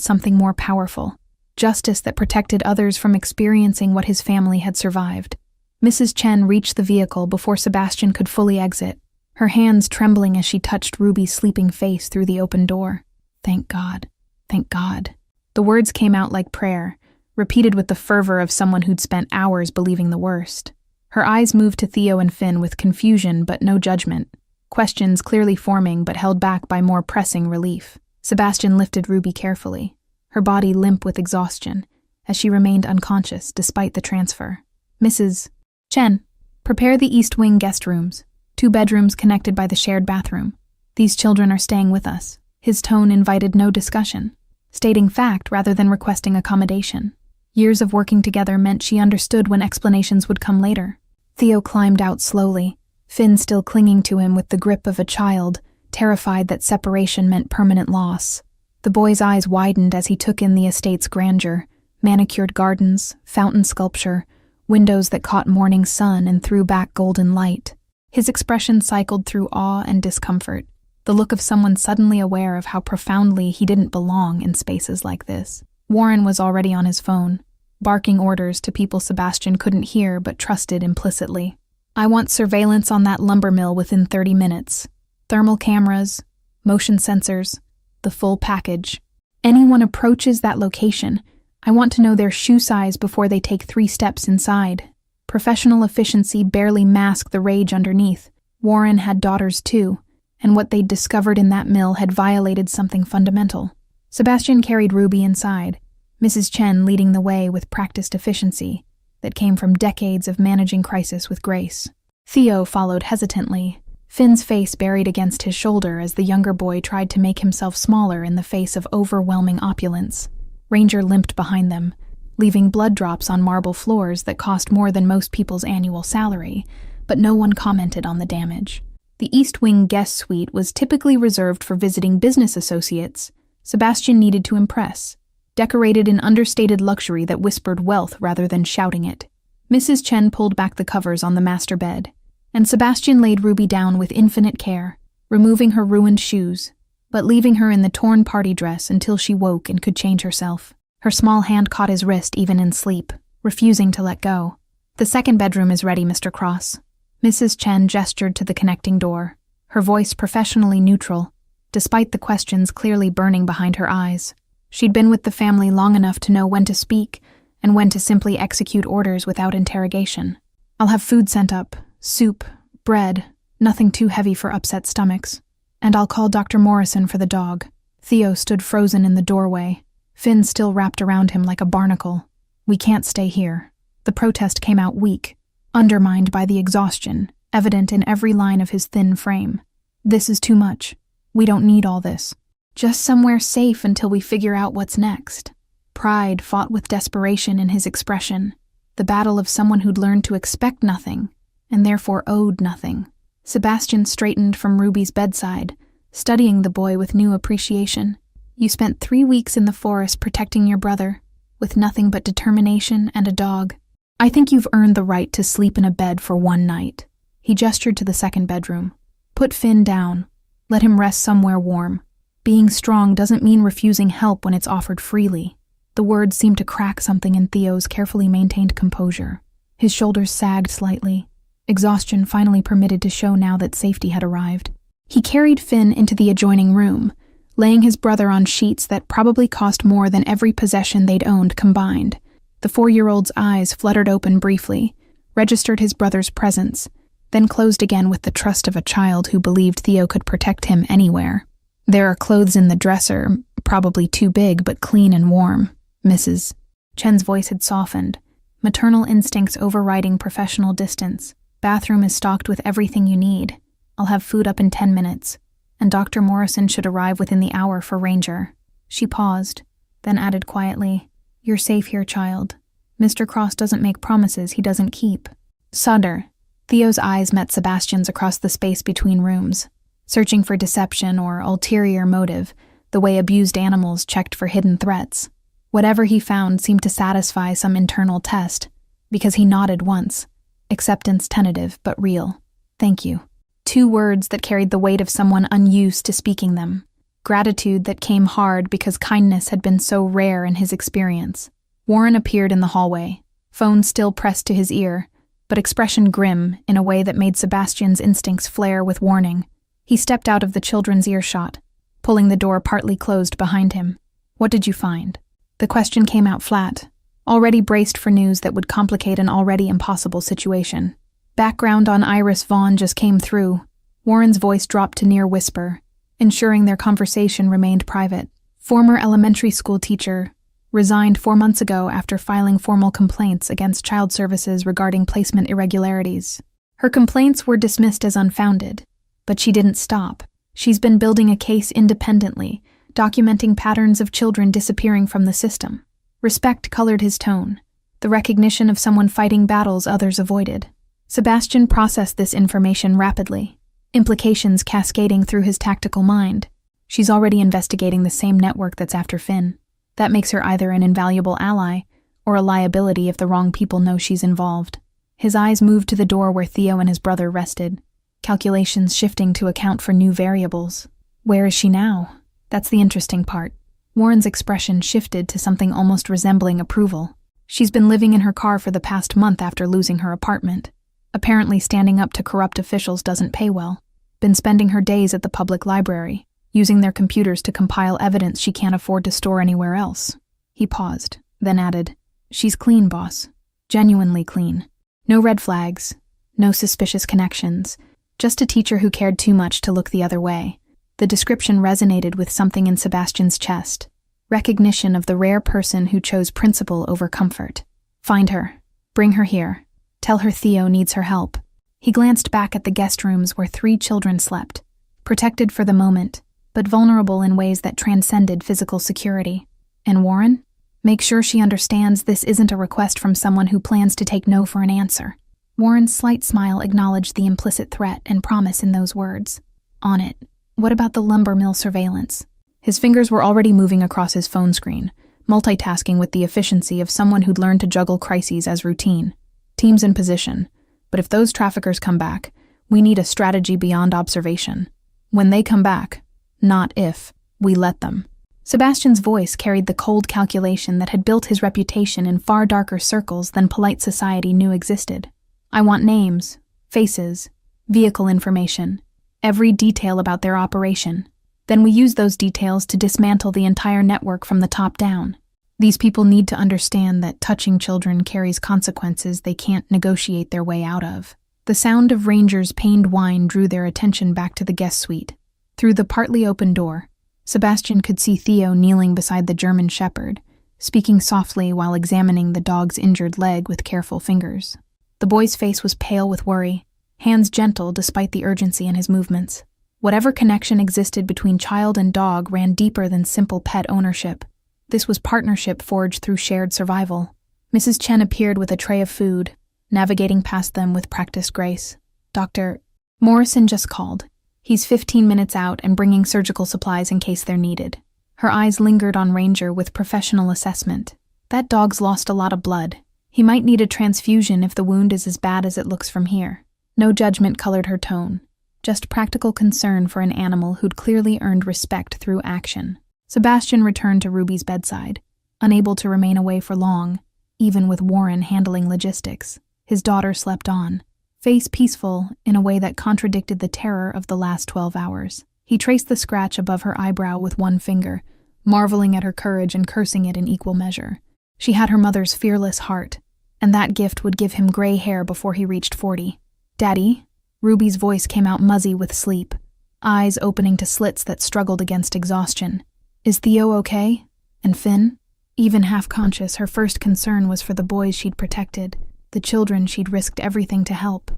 something more powerful, justice that protected others from experiencing what his family had survived. Mrs. Chen reached the vehicle before Sebastian could fully exit, her hands trembling as she touched Ruby's sleeping face through the open door. Thank God. Thank God. The words came out like prayer, repeated with the fervor of someone who'd spent hours believing the worst. Her eyes moved to Theo and Finn with confusion but no judgment, questions clearly forming but held back by more pressing relief. Sebastian lifted Ruby carefully, her body limp with exhaustion, as she remained unconscious despite the transfer. Mrs. Chen, prepare the East Wing guest rooms, 2 bedrooms connected by the shared bathroom. These children are staying with us. His tone invited no discussion, stating fact rather than requesting accommodation. Years of working together meant she understood when explanations would come later. Theo climbed out slowly, Finn still clinging to him with the grip of a child, terrified that separation meant permanent loss. The boy's eyes widened as he took in the estate's grandeur, manicured gardens, fountain sculpture, windows that caught morning sun and threw back golden light. His expression cycled through awe and discomfort, the look of someone suddenly aware of how profoundly he didn't belong in spaces like this. Warren was already on his phone, barking orders to people Sebastian couldn't hear but trusted implicitly. I want surveillance on that lumber mill within 30 minutes. Thermal cameras, motion sensors, the full package. Anyone approaches that location, I want to know their shoe size before they take 3 steps inside. Professional efficiency barely masked the rage underneath. Warren had daughters too, and what they'd discovered in that mill had violated something fundamental. Sebastian carried Ruby inside, Mrs. Chen leading the way with practiced efficiency that came from decades of managing crisis with grace. Theo followed hesitantly, Finn's face buried against his shoulder as the younger boy tried to make himself smaller in the face of overwhelming opulence. Ranger limped behind them, leaving blood drops on marble floors that cost more than most people's annual salary, but no one commented on the damage. The East Wing guest suite was typically reserved for visiting business associates. Sebastian needed to impress, decorated in understated luxury that whispered wealth rather than shouting it. Mrs. Chen pulled back the covers on the master bed, and Sebastian laid Ruby down with infinite care, removing her ruined shoes, but leaving her in the torn party dress until she woke and could change herself. Her small hand caught his wrist even in sleep, refusing to let go. The 2nd bedroom is ready, Mr. Cross. Mrs. Chen gestured to the connecting door, her voice professionally neutral, despite the questions clearly burning behind her eyes. She'd been with the family long enough to know when to speak and when to simply execute orders without interrogation. I'll have food sent up, soup, bread, nothing too heavy for upset stomachs. And I'll call Dr. Morrison for the dog. Theo stood frozen in the doorway, Finn still wrapped around him like a barnacle. We can't stay here. The protest came out weak, undermined by the exhaustion, evident in every line of his thin frame. This is too much. We don't need all this. Just somewhere safe until we figure out what's next. Pride fought with desperation in his expression, the battle of someone who'd learned to expect nothing, and therefore owed nothing. Sebastian straightened from Ruby's bedside, studying the boy with new appreciation. You spent 3 weeks in the forest protecting your brother, with nothing but determination and a dog. I think you've earned the right to sleep in a bed for 1 night. He gestured to the 2nd bedroom. Put Finn down. Let him rest somewhere warm. Being strong doesn't mean refusing help when it's offered freely. The words seemed to crack something in Theo's carefully maintained composure. His shoulders sagged slightly, exhaustion finally permitted to show now that safety had arrived. He carried Finn into the adjoining room, laying his brother on sheets that probably cost more than every possession they'd owned combined. The 4-year-old's eyes fluttered open briefly, registered his brother's presence, then closed again with the trust of a child who believed Theo could protect him anywhere. There are clothes in the dresser, probably too big but clean and warm, Mrs. Chen's voice had softened, maternal instincts overriding professional distance. Bathroom is stocked with everything you need. I'll have food up in 10 minutes, and Dr. Morrison should arrive within the hour for Ranger. She paused, then added quietly, You're safe here, child. Mr. Cross doesn't make promises he doesn't keep. Sutter. Theo's eyes met Sebastian's across the space between rooms, searching for deception or ulterior motive, the way abused animals checked for hidden threats. Whatever he found seemed to satisfy some internal test, because he nodded once, acceptance tentative but real. Thank you. 2 words that carried the weight of someone unused to speaking them. Gratitude that came hard because kindness had been so rare in his experience. Warren appeared in the hallway, phone still pressed to his ear, but expression grim in a way that made Sebastian's instincts flare with warning. He stepped out of the children's earshot, pulling the door partly closed behind him. What did you find? The question came out flat, already braced for news that would complicate an already impossible situation. Background on Iris Vaughn just came through. Warren's voice dropped to near whisper, ensuring their conversation remained private. Former elementary school teacher, resigned 4 months ago after filing formal complaints against child services regarding placement irregularities. Her complaints were dismissed as unfounded, but she didn't stop. She's been building a case independently, documenting patterns of children disappearing from the system. Respect colored his tone, the recognition of someone fighting battles others avoided. Sebastian processed this information rapidly, implications cascading through his tactical mind. She's already investigating the same network that's after Finn. That makes her either an invaluable ally or a liability if the wrong people know she's involved. His eyes moved to the door where Theo and his brother rested, calculations shifting to account for new variables. Where is she now? That's the interesting part. Warren's expression shifted to something almost resembling approval. She's been living in her car for the past month after losing her apartment. Apparently standing up to corrupt officials doesn't pay well. Been spending her days at the public library, using their computers to compile evidence she can't afford to store anywhere else. He paused, then added, "She's clean, boss. Genuinely clean. No red flags, no suspicious connections, just a teacher who cared too much to look the other way." The description resonated with something in Sebastian's chest, recognition of the rare person who chose principle over comfort. "Find her. Bring her here. Tell her Theo needs her help." He glanced back at the guest rooms where 3 children slept, protected for the moment, but vulnerable in ways that transcended physical security. "And Warren? Make sure she understands this isn't a request from someone who plans to take no for an answer." Warren's slight smile acknowledged the implicit threat and promise in those words. "On it. What about the lumber mill surveillance?" His fingers were already moving across his phone screen, multitasking with the efficiency of someone who'd learned to juggle crises as routine. "Teams in position. But if those traffickers come back, we need a strategy beyond observation. When they come back, not if, we let them." Sebastian's voice carried the cold calculation that had built his reputation in far darker circles than polite society knew existed. "I want names, faces, vehicle information, every detail about their operation. Then we use those details to dismantle the entire network from the top down. These people need to understand that touching children carries consequences they can't negotiate their way out of." The sound of Ranger's pained whine drew their attention back to the guest suite. Through the partly open door, Sebastian could see Theo kneeling beside the German shepherd, speaking softly while examining the dog's injured leg with careful fingers. The boy's face was pale with worry, hands gentle despite the urgency in his movements. Whatever connection existed between child and dog ran deeper than simple pet ownership. This was partnership forged through shared survival. Mrs. Chen appeared with a tray of food, navigating past them with practiced grace. "Dr. Morrison just called. He's 15 minutes out and bringing surgical supplies in case they're needed." Her eyes lingered on Ranger with professional assessment. "That dog's lost a lot of blood. He might need a transfusion if the wound is as bad as it looks from here." No judgment colored her tone, just practical concern for an animal who'd clearly earned respect through action. Sebastian returned to Ruby's bedside, unable to remain away for long, even with Warren handling logistics. His daughter slept on, face peaceful in a way that contradicted the terror of the last 12 hours. He traced the scratch above her eyebrow with one finger, marveling at her courage and cursing it in equal measure. She had her mother's fearless heart, and that gift would give him gray hair before he reached 40. "Daddy?" Ruby's voice came out muzzy with sleep, eyes opening to slits that struggled against exhaustion. "Is Theo okay? And Finn?" Even half-conscious, her first concern was for the boys she'd protected, the children she'd risked everything to help.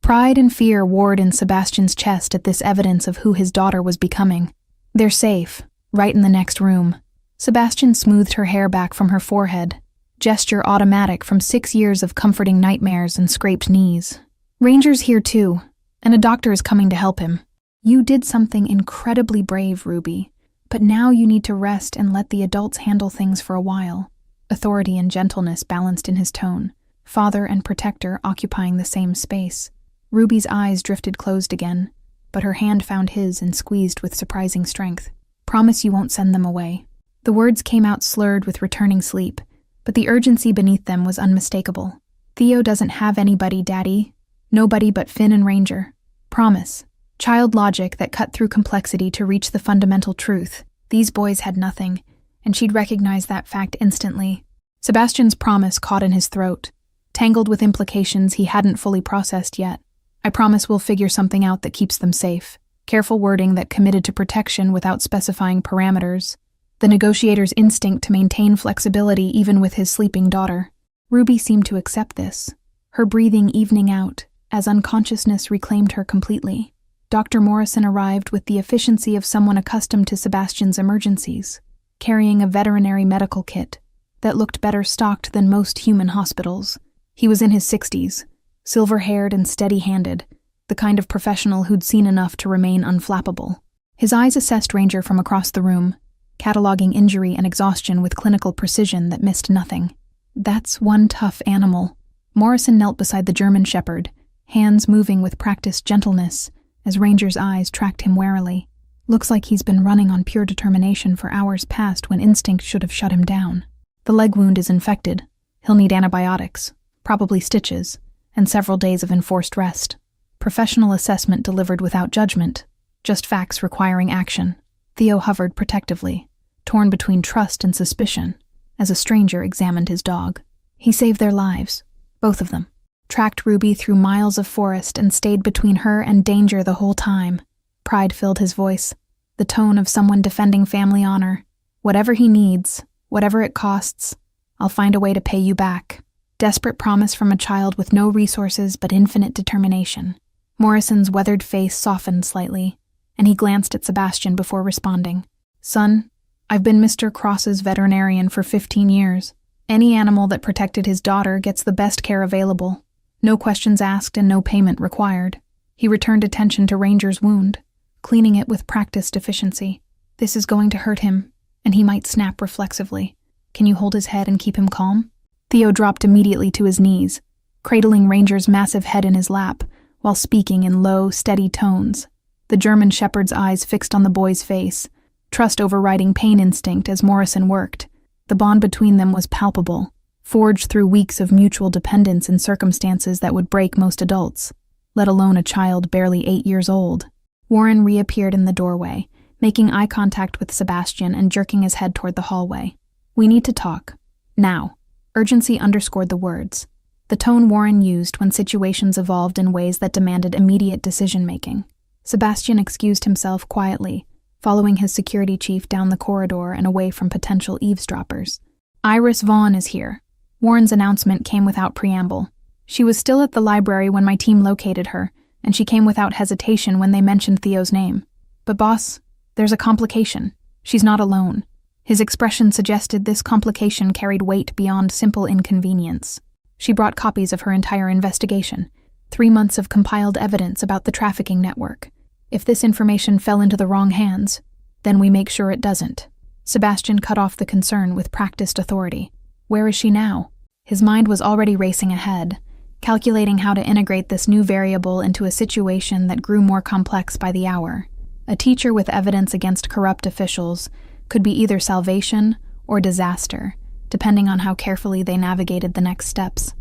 Pride and fear warred in Sebastian's chest at this evidence of who his daughter was becoming. "They're safe, right in the next room." Sebastian smoothed her hair back from her forehead, gesture automatic from 6 years of comforting nightmares and scraped knees. "Ranger's here too, and a doctor is coming to help him. You did something incredibly brave, Ruby, but now you need to rest and let the adults handle things for a while." Authority and gentleness balanced in his tone, father and protector occupying the same space. Ruby's eyes drifted closed again, but her hand found his and squeezed with surprising strength. "Promise you won't send them away." The words came out slurred with returning sleep, but the urgency beneath them was unmistakable. "Theo doesn't have anybody, Daddy. Nobody but Finn and Ranger. Promise." Child logic that cut through complexity to reach the fundamental truth. These boys had nothing, and she'd recognize that fact instantly. Sebastian's promise caught in his throat, tangled with implications he hadn't fully processed yet. I promise we'll figure something out that keeps them safe. Careful wording that committed to protection without specifying parameters. The negotiator's instinct to maintain flexibility even with his sleeping daughter. Ruby seemed to accept this, her breathing evening out as unconsciousness reclaimed her completely. Dr. Morrison arrived with the efficiency of someone accustomed to Sebastian's emergencies, carrying a veterinary medical kit that looked better stocked than most human hospitals. He was in his 60s, silver-haired and steady-handed, the kind of professional who'd seen enough to remain unflappable. His eyes assessed Ranger from across the room, cataloging injury and exhaustion with clinical precision that missed nothing. That's one tough animal. Morrison knelt beside the German shepherd, hands moving with practiced gentleness as Ranger's eyes tracked him warily. Looks like he's been running on pure determination for hours past when instinct should have shut him down. The leg wound is infected. He'll need antibiotics, probably stitches, and several days of enforced rest. Professional assessment delivered without judgment, just facts requiring action. Theo hovered protectively, torn between trust and suspicion, as a stranger examined his dog. He saved their lives, both of them, tracked Ruby through miles of forest and stayed between her and danger the whole time. Pride filled his voice, the tone of someone defending family honor. Whatever he needs, whatever it costs, I'll find a way to pay you back. Desperate promise from a child with no resources but infinite determination. Morrison's weathered face softened slightly, and he glanced at Sebastian before responding. Son, I've been Mr. Cross's veterinarian for 15 years. Any animal that protected his daughter gets the best care available. No questions asked and no payment required. He returned attention to Ranger's wound, cleaning it with practiced efficiency. This is going to hurt him, and he might snap reflexively. Can you hold his head and keep him calm? Theo dropped immediately to his knees, cradling Ranger's massive head in his lap, while speaking in low, steady tones. The German shepherd's eyes fixed on the boy's face, trust overriding pain instinct as Morrison worked. The bond between them was palpable, forged through weeks of mutual dependence in circumstances that would break most adults, let alone a child barely 8 years old. Warren reappeared in the doorway, making eye contact with Sebastian and jerking his head toward the hallway. We need to talk. Now. Urgency underscored the words, the tone Warren used when situations evolved in ways that demanded immediate decision-making. Sebastian excused himself quietly, following his security chief down the corridor and away from potential eavesdroppers. Iris Vaughn is here. Warren's announcement came without preamble. She was still at the library when my team located her, and she came without hesitation when they mentioned Theo's name. But boss, there's a complication. She's not alone. His expression suggested this complication carried weight beyond simple inconvenience. She brought copies of her entire investigation, 3 months of compiled evidence about the trafficking network. If this information fell into the wrong hands, then we make sure it doesn't. Sebastian cut off the concern with practiced authority. Where is she now? His mind was already racing ahead, calculating how to integrate this new variable into a situation that grew more complex by the hour. A teacher with evidence against corrupt officials could be either salvation or disaster, depending on how carefully they navigated the next steps.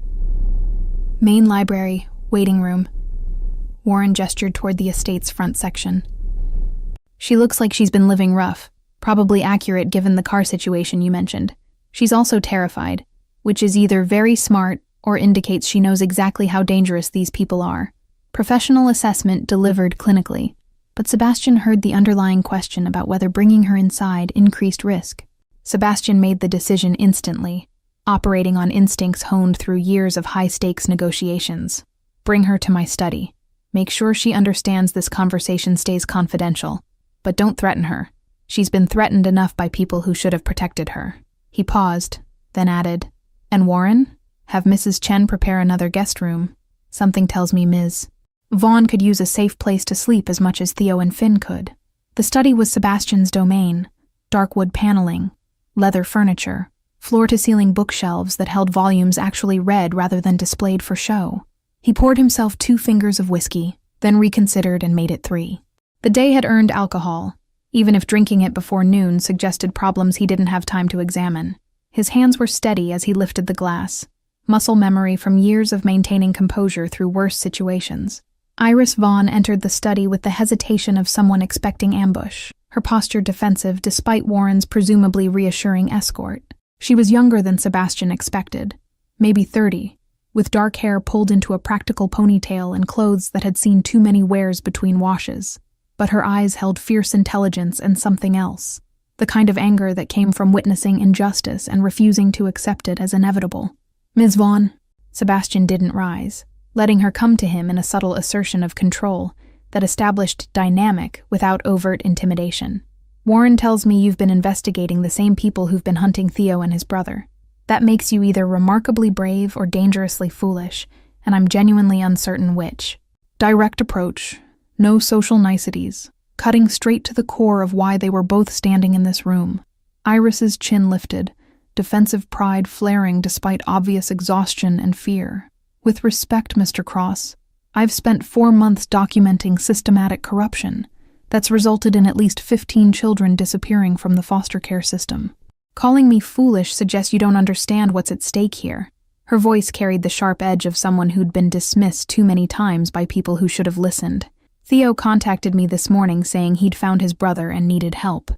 Main library, waiting room. Warren gestured toward the estate's front section. She looks like she's been living rough, probably accurate given the car situation you mentioned. She's also terrified, which is either very smart or indicates she knows exactly how dangerous these people are. Professional assessment delivered clinically, but Sebastian heard the underlying question about whether bringing her inside increased risk. Sebastian made the decision instantly, operating on instincts honed through years of high-stakes negotiations. Bring her to my study. Make sure she understands this conversation stays confidential, but don't threaten her. She's been threatened enough by people who should have protected her. He paused, then added, And Warren? Have Mrs. Chen prepare another guest room. Something tells me Ms. Vaughn could use a safe place to sleep as much as Theo and Finn could. The study was Sebastian's domain. Dark wood paneling, leather furniture, floor-to-ceiling bookshelves that held volumes actually read rather than displayed for show. He poured himself 2 fingers of whiskey, then reconsidered and made it 3. The day had earned alcohol, even if drinking it before noon suggested problems he didn't have time to examine. His hands were steady as he lifted the glass, muscle memory from years of maintaining composure through worse situations. Iris Vaughn entered the study with the hesitation of someone expecting ambush. her posture defensive despite Warren's presumably reassuring escort. She was younger than Sebastian expected, maybe 30, with dark hair pulled into a practical ponytail and clothes that had seen too many wears between washes. But her eyes held fierce intelligence and something else, the kind of anger that came from witnessing injustice and refusing to accept it as inevitable. "Ms. Vaughn." Sebastian didn't rise, letting her come to him in a subtle assertion of control that established dynamic without overt intimidation. "Warren tells me you've been investigating the same people who've been hunting Theo and his brother. That makes you either remarkably brave or dangerously foolish, and I'm genuinely uncertain which." Direct approach, no social niceties, cutting straight to the core of why they were both standing in this room. Iris's chin lifted, defensive pride flaring despite obvious exhaustion and fear. "With respect, Mr. Cross, I've spent 4 months documenting systematic corruption that's resulted in at least 15 children disappearing from the foster care system. Calling me foolish suggests you don't understand what's at stake here." Her voice carried the sharp edge of someone who'd been dismissed too many times by people who should have listened. "Theo contacted me this morning saying he'd found his brother and needed help.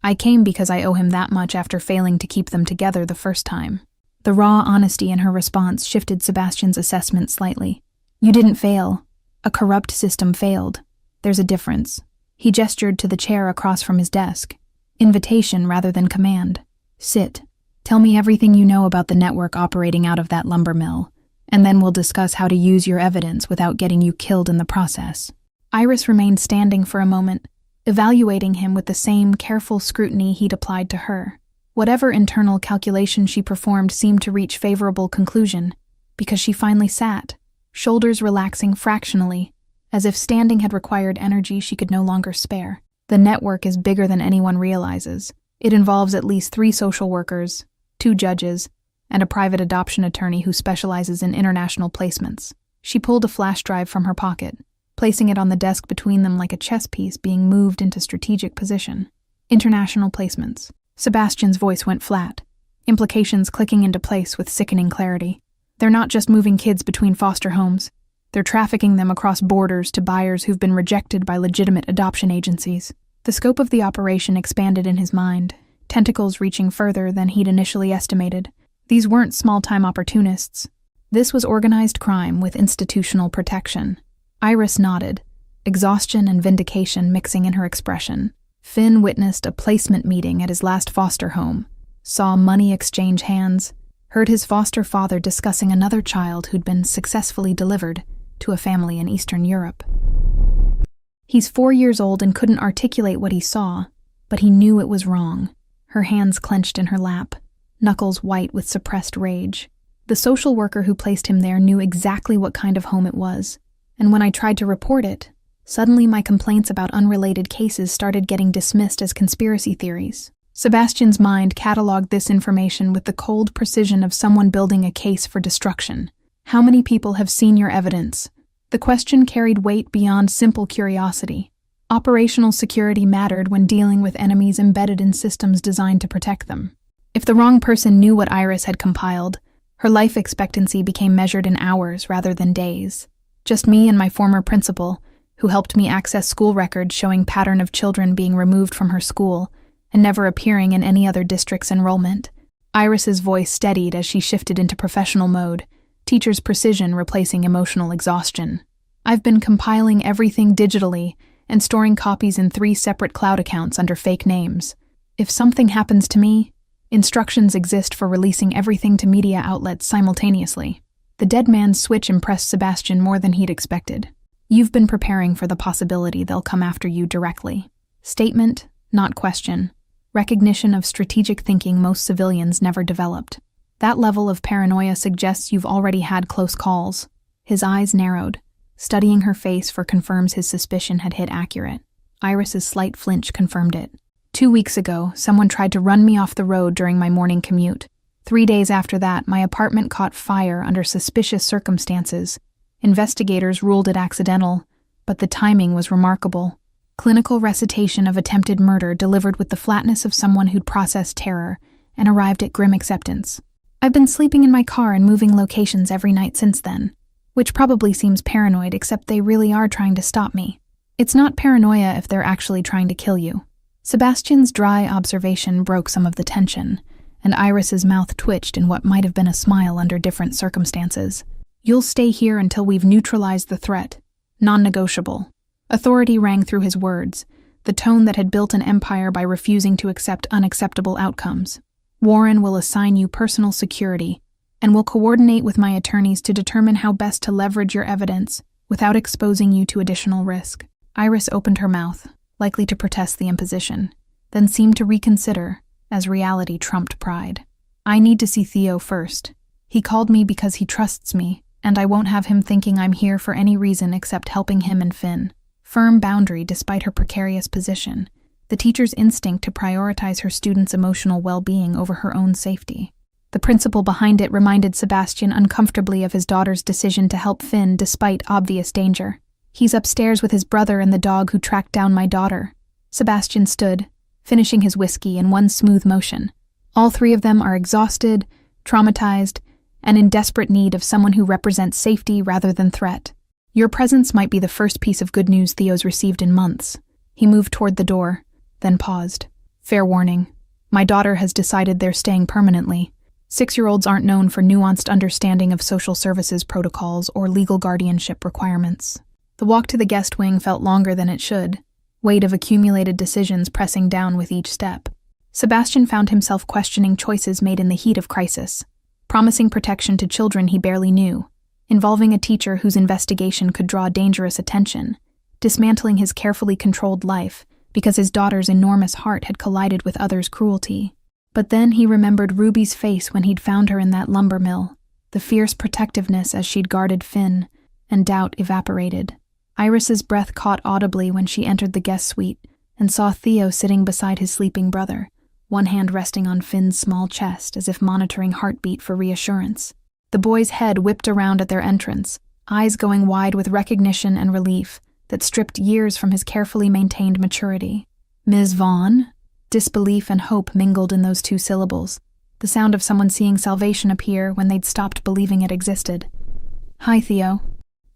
I came because I owe him that much after failing to keep them together the first time." The raw honesty in her response shifted Sebastian's assessment slightly. "You didn't fail. A corrupt system failed. There's a difference." He gestured to the chair across from his desk. Invitation rather than command. "Sit. Tell me everything you know about the network operating out of that lumber mill, and then we'll discuss how to use your evidence without getting you killed in the process." Iris remained standing for a moment, evaluating him with the same careful scrutiny he'd applied to her. Whatever internal calculation she performed seemed to reach favorable conclusion, because she finally sat, shoulders relaxing fractionally, as if standing had required energy she could no longer spare. "The network is bigger than anyone realizes. It involves at least 3 social workers, 2 judges, and a private adoption attorney who specializes in international placements." She pulled a flash drive from her pocket, placing it on the desk between them like a chess piece being moved into strategic position. "International placements." Sebastian's voice went flat, implications clicking into place with sickening clarity. "They're not just moving kids between foster homes. They're trafficking them across borders to buyers who've been rejected by legitimate adoption agencies." The scope of the operation expanded in his mind, tentacles reaching further than he'd initially estimated. These weren't small-time opportunists. This was organized crime with institutional protection. Iris nodded, exhaustion and vindication mixing in her expression. Finn witnessed a placement meeting at his last foster home, saw money exchange hands, heard his foster father discussing another child who'd been successfully delivered to a family in Eastern Europe. He's 4 years old and couldn't articulate what he saw, but he knew it was wrong. Her hands clenched in her lap, knuckles white with suppressed rage. The social worker who placed him there knew exactly what kind of home it was, and when I tried to report it, suddenly my complaints about unrelated cases started getting dismissed as conspiracy theories. Sebastian's mind cataloged this information with the cold precision of someone building a case for destruction. "How many people have seen your evidence?" The question carried weight beyond simple curiosity. Operational security mattered when dealing with enemies embedded in systems designed to protect them. If the wrong person knew what Iris had compiled, her life expectancy became measured in hours rather than days. Just me and my former principal, who helped me access school records showing pattern of children being removed from her school and never appearing in any other district's enrollment. Iris's voice steadied as she shifted into professional mode, teacher's precision replacing emotional exhaustion. "I've been compiling everything digitally and storing copies in 3 separate cloud accounts under fake names. If something happens to me, instructions exist for releasing everything to media outlets simultaneously." The dead man's switch impressed Sebastian more than he'd expected. "You've been preparing for the possibility they'll come after you directly." Statement, not question. Recognition of strategic thinking most civilians never developed. That level of paranoia suggests you've already had close calls. His eyes narrowed, studying her face for confirms his suspicion had hit accurate. Iris's slight flinch confirmed it. 2 weeks ago, someone tried to run me off the road during my morning commute. 3 days after that, my apartment caught fire under suspicious circumstances. Investigators ruled it accidental, but the timing was remarkable. Clinical recitation of attempted murder delivered with the flatness of someone who'd processed terror and arrived at grim acceptance. I've been sleeping in my car and moving locations every night since then, which probably seems paranoid, except they really are trying to stop me. It's not paranoia if they're actually trying to kill you. Sebastian's dry observation broke some of the tension, and Iris's mouth twitched in what might have been a smile under different circumstances. "You'll stay here until we've neutralized the threat. Non-negotiable." Authority rang through his words, the tone that had built an empire by refusing to accept unacceptable outcomes. "Warren will assign you personal security, and will coordinate with my attorneys to determine how best to leverage your evidence without exposing you to additional risk." Iris opened her mouth, likely to protest the imposition, then seemed to reconsider, as reality trumped pride. "I need to see Theo first. He called me because he trusts me, and I won't have him thinking I'm here for any reason except helping him and Finn." Firm boundary despite her precarious position, the teacher's instinct to prioritize her students' emotional well-being over her own safety. The principle behind it reminded Sebastian uncomfortably of his daughter's decision to help Finn despite obvious danger. "He's upstairs with his brother and the dog who tracked down my daughter." Sebastian stood, finishing his whiskey in one smooth motion. "All three of them are exhausted, traumatized, and in desperate need of someone who represents safety rather than threat. Your presence might be the first piece of good news Theo's received in months." He moved toward the door, then paused. "Fair warning. My daughter has decided they're staying permanently. 6-year-olds aren't known for nuanced understanding of social services protocols or legal guardianship requirements." The walk to the guest wing felt longer than it should, weight of accumulated decisions pressing down with each step. Sebastian found himself questioning choices made in the heat of crisis, promising protection to children he barely knew, involving a teacher whose investigation could draw dangerous attention, dismantling his carefully controlled life because his daughter's enormous heart had collided with others' cruelty. But then he remembered Ruby's face when he'd found her in that lumber mill, the fierce protectiveness as she'd guarded Finn, and doubt evaporated. Iris's breath caught audibly when she entered the guest suite and saw Theo sitting beside his sleeping brother, one hand resting on Finn's small chest as if monitoring heartbeat for reassurance. The boy's head whipped around at their entrance, eyes going wide with recognition and relief that stripped years from his carefully maintained maturity. "Ms. Vaughn?" Disbelief and hope mingled in those two syllables, the sound of someone seeing salvation appear when they'd stopped believing it existed. "Hi, Theo."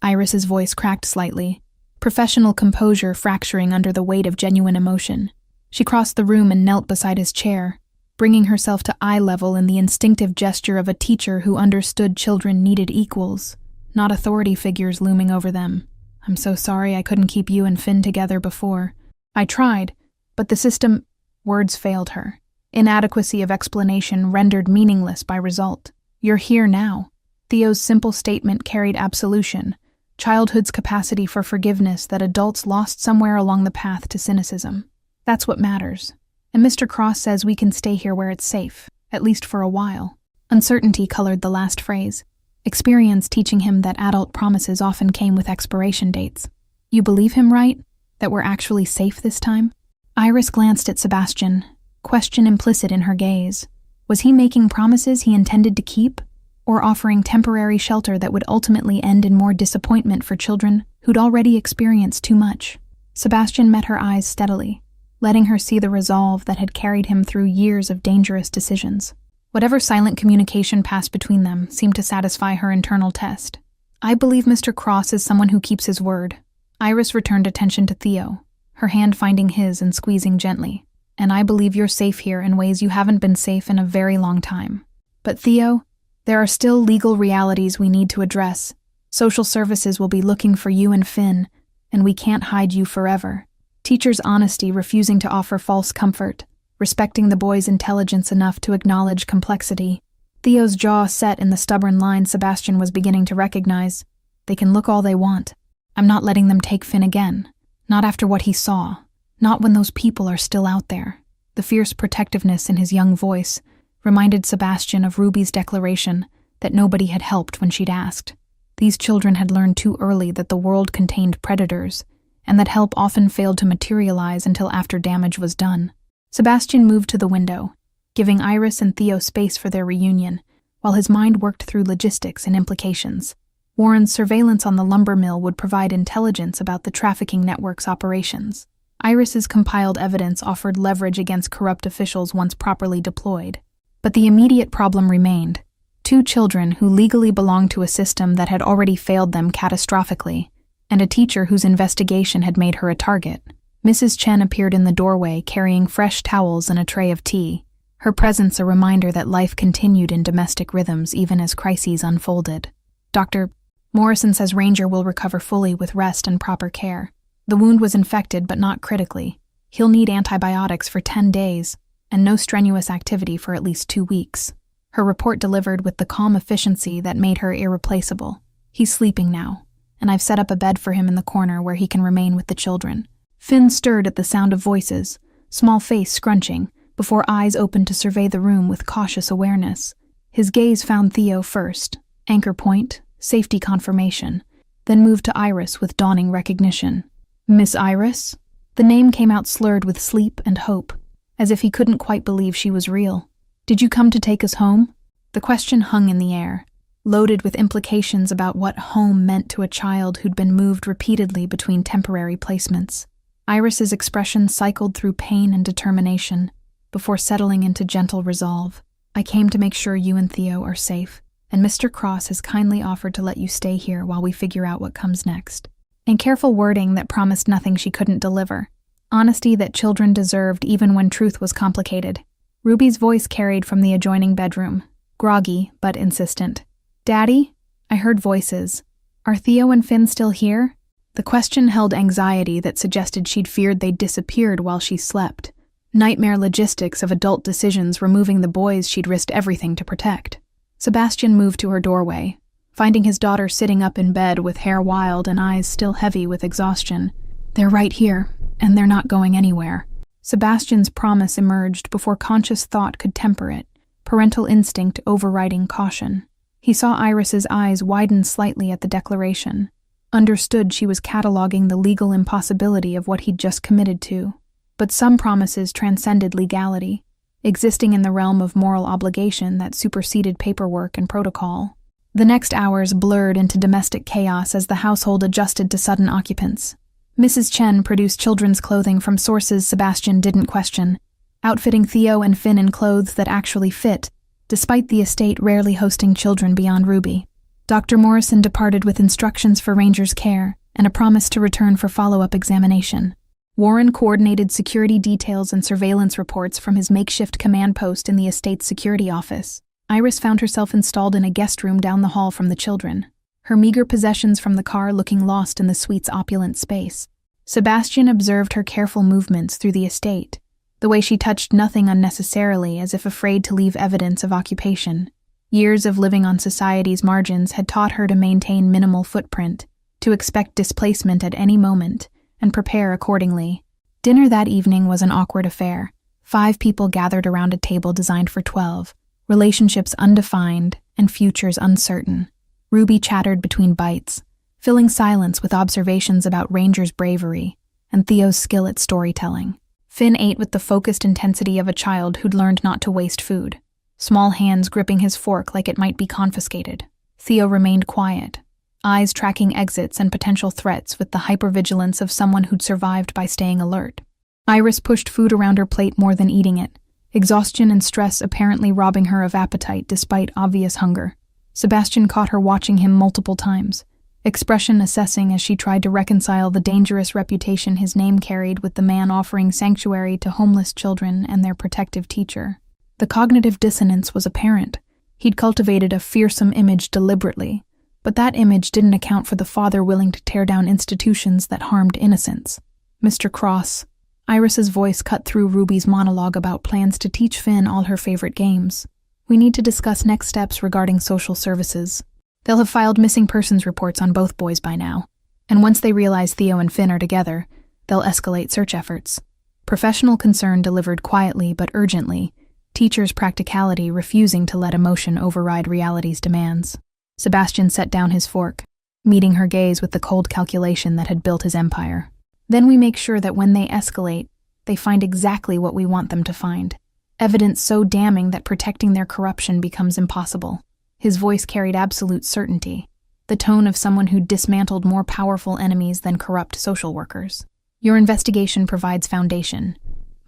Iris's voice cracked slightly, professional composure fracturing under the weight of genuine emotion. She crossed the room and knelt beside his chair, bringing herself to eye level in the instinctive gesture of a teacher who understood children needed equals, not authority figures looming over them. "I'm so sorry I couldn't keep you and Finn together before. I tried, but the system—" Words failed her. Inadequacy of explanation rendered meaningless by result. "You're here now." Theo's simple statement carried absolution, childhood's capacity for forgiveness that adults lost somewhere along the path to cynicism. "That's what matters. And Mr. Cross says we can stay here where it's safe, at least for a while." Uncertainty colored the last phrase, experience teaching him that adult promises often came with expiration dates. "You believe him, right? That we're actually safe this time?" Iris glanced at Sebastian, question implicit in her gaze. Was he making promises he intended to keep, or offering temporary shelter that would ultimately end in more disappointment for children who'd already experienced too much? Sebastian met her eyes steadily, letting her see the resolve that had carried him through years of dangerous decisions. Whatever silent communication passed between them seemed to satisfy her internal test. "I believe Mr. Cross is someone who keeps his word." Iris returned attention to Theo, her hand finding his and squeezing gently. "And I believe you're safe here in ways you haven't been safe in a very long time. But Theo, there are still legal realities we need to address. Social services will be looking for you and Finn, and we can't hide you forever." Teacher's honesty refusing to offer false comfort, respecting the boy's intelligence enough to acknowledge complexity. Theo's jaw set in the stubborn line Sebastian was beginning to recognize. They can look all they want. I'm not letting them take Finn again. Not after what he saw. Not when those people are still out there. The fierce protectiveness in his young voice reminded Sebastian of Ruby's declaration that nobody had helped when she'd asked. These children had learned too early that the world contained predators, and that help often failed to materialize until after damage was done. Sebastian moved to the window, giving Iris and Theo space for their reunion, while his mind worked through logistics and implications. Warren's surveillance on the lumber mill would provide intelligence about the trafficking network's operations. Iris's compiled evidence offered leverage against corrupt officials once properly deployed. But the immediate problem remained: 2 children who legally belonged to a system that had already failed them catastrophically, and a teacher whose investigation had made her a target. Mrs. Chen appeared in the doorway carrying fresh towels and a tray of tea, her presence a reminder that life continued in domestic rhythms even as crises unfolded. Dr. Morrison says Ranger will recover fully with rest and proper care. The wound was infected but not critically. He'll need antibiotics for 10 days and no strenuous activity for at least 2 weeks. Her report delivered with the calm efficiency that made her irreplaceable. He's sleeping now, and I've set up a bed for him in the corner where he can remain with the children. Finn stirred at the sound of voices, small face scrunching, before eyes opened to survey the room with cautious awareness. His gaze found Theo first, anchor point, safety confirmation, then moved to Iris with dawning recognition. Miss Iris? The name came out slurred with sleep and hope, as if he couldn't quite believe she was real. Did you come to take us home? The question hung in the air, loaded with implications about what home meant to a child who'd been moved repeatedly between temporary placements. Iris's expression cycled through pain and determination, before settling into gentle resolve. I came to make sure you and Theo are safe, and Mr. Cross has kindly offered to let you stay here while we figure out what comes next. In careful wording that promised nothing she couldn't deliver. Honesty that children deserved even when truth was complicated. Ruby's voice carried from the adjoining bedroom, groggy but insistent. Daddy? I heard voices. Are Theo and Finn still here? The question held anxiety that suggested she'd feared they'd disappeared while she slept. Nightmare logistics of adult decisions removing the boys she'd risked everything to protect. Sebastian moved to her doorway, finding his daughter sitting up in bed with hair wild and eyes still heavy with exhaustion. They're right here, and they're not going anywhere. Sebastian's promise emerged before conscious thought could temper it, parental instinct overriding caution. He saw Iris's eyes widen slightly at the declaration, understood she was cataloging the legal impossibility of what he'd just committed to. But some promises transcended legality, existing in the realm of moral obligation that superseded paperwork and protocol. The next hours blurred into domestic chaos as the household adjusted to sudden occupants. Mrs. Chen produced children's clothing from sources Sebastian didn't question, outfitting Theo and Finn in clothes that actually fit, despite the estate rarely hosting children beyond Ruby. Dr. Morrison departed with instructions for Ranger's care and a promise to return for follow-up examination. Warren coordinated security details and surveillance reports from his makeshift command post in the estate's security office. Iris found herself installed in a guest room down the hall from the children, her meager possessions from the car looking lost in the suite's opulent space. Sebastian observed her careful movements through the estate, the way she touched nothing unnecessarily as if afraid to leave evidence of occupation. Years of living on society's margins had taught her to maintain minimal footprint, to expect displacement at any moment, and prepare accordingly. Dinner that evening was an awkward affair. 5 people gathered around a table designed for 12, relationships undefined and futures uncertain. Ruby chattered between bites, filling silence with observations about Ranger's bravery and Theo's skill at storytelling. Finn ate with the focused intensity of a child who'd learned not to waste food, small hands gripping his fork like it might be confiscated. Theo remained quiet, eyes tracking exits and potential threats with the hypervigilance of someone who'd survived by staying alert. Iris pushed food around her plate more than eating it, exhaustion and stress apparently robbing her of appetite despite obvious hunger. Sebastian caught her watching him multiple times, expression assessing as she tried to reconcile the dangerous reputation his name carried with the man offering sanctuary to homeless children and their protective teacher. The cognitive dissonance was apparent. He'd cultivated a fearsome image deliberately, but that image didn't account for the father willing to tear down institutions that harmed innocents. Mr. Cross. Iris's voice cut through Ruby's monologue about plans to teach Finn all her favorite games. We need to discuss next steps regarding social services. They'll have filed missing persons reports on both boys by now, and once they realize Theo and Finn are together, they'll escalate search efforts. Professional concern delivered quietly but urgently, teachers' practicality refusing to let emotion override reality's demands. Sebastian set down his fork, meeting her gaze with the cold calculation that had built his empire. Then we make sure that when they escalate, they find exactly what we want them to find. Evidence so damning that protecting their corruption becomes impossible. His voice carried absolute certainty, the tone of someone who dismantled more powerful enemies than corrupt social workers. Your investigation provides foundation.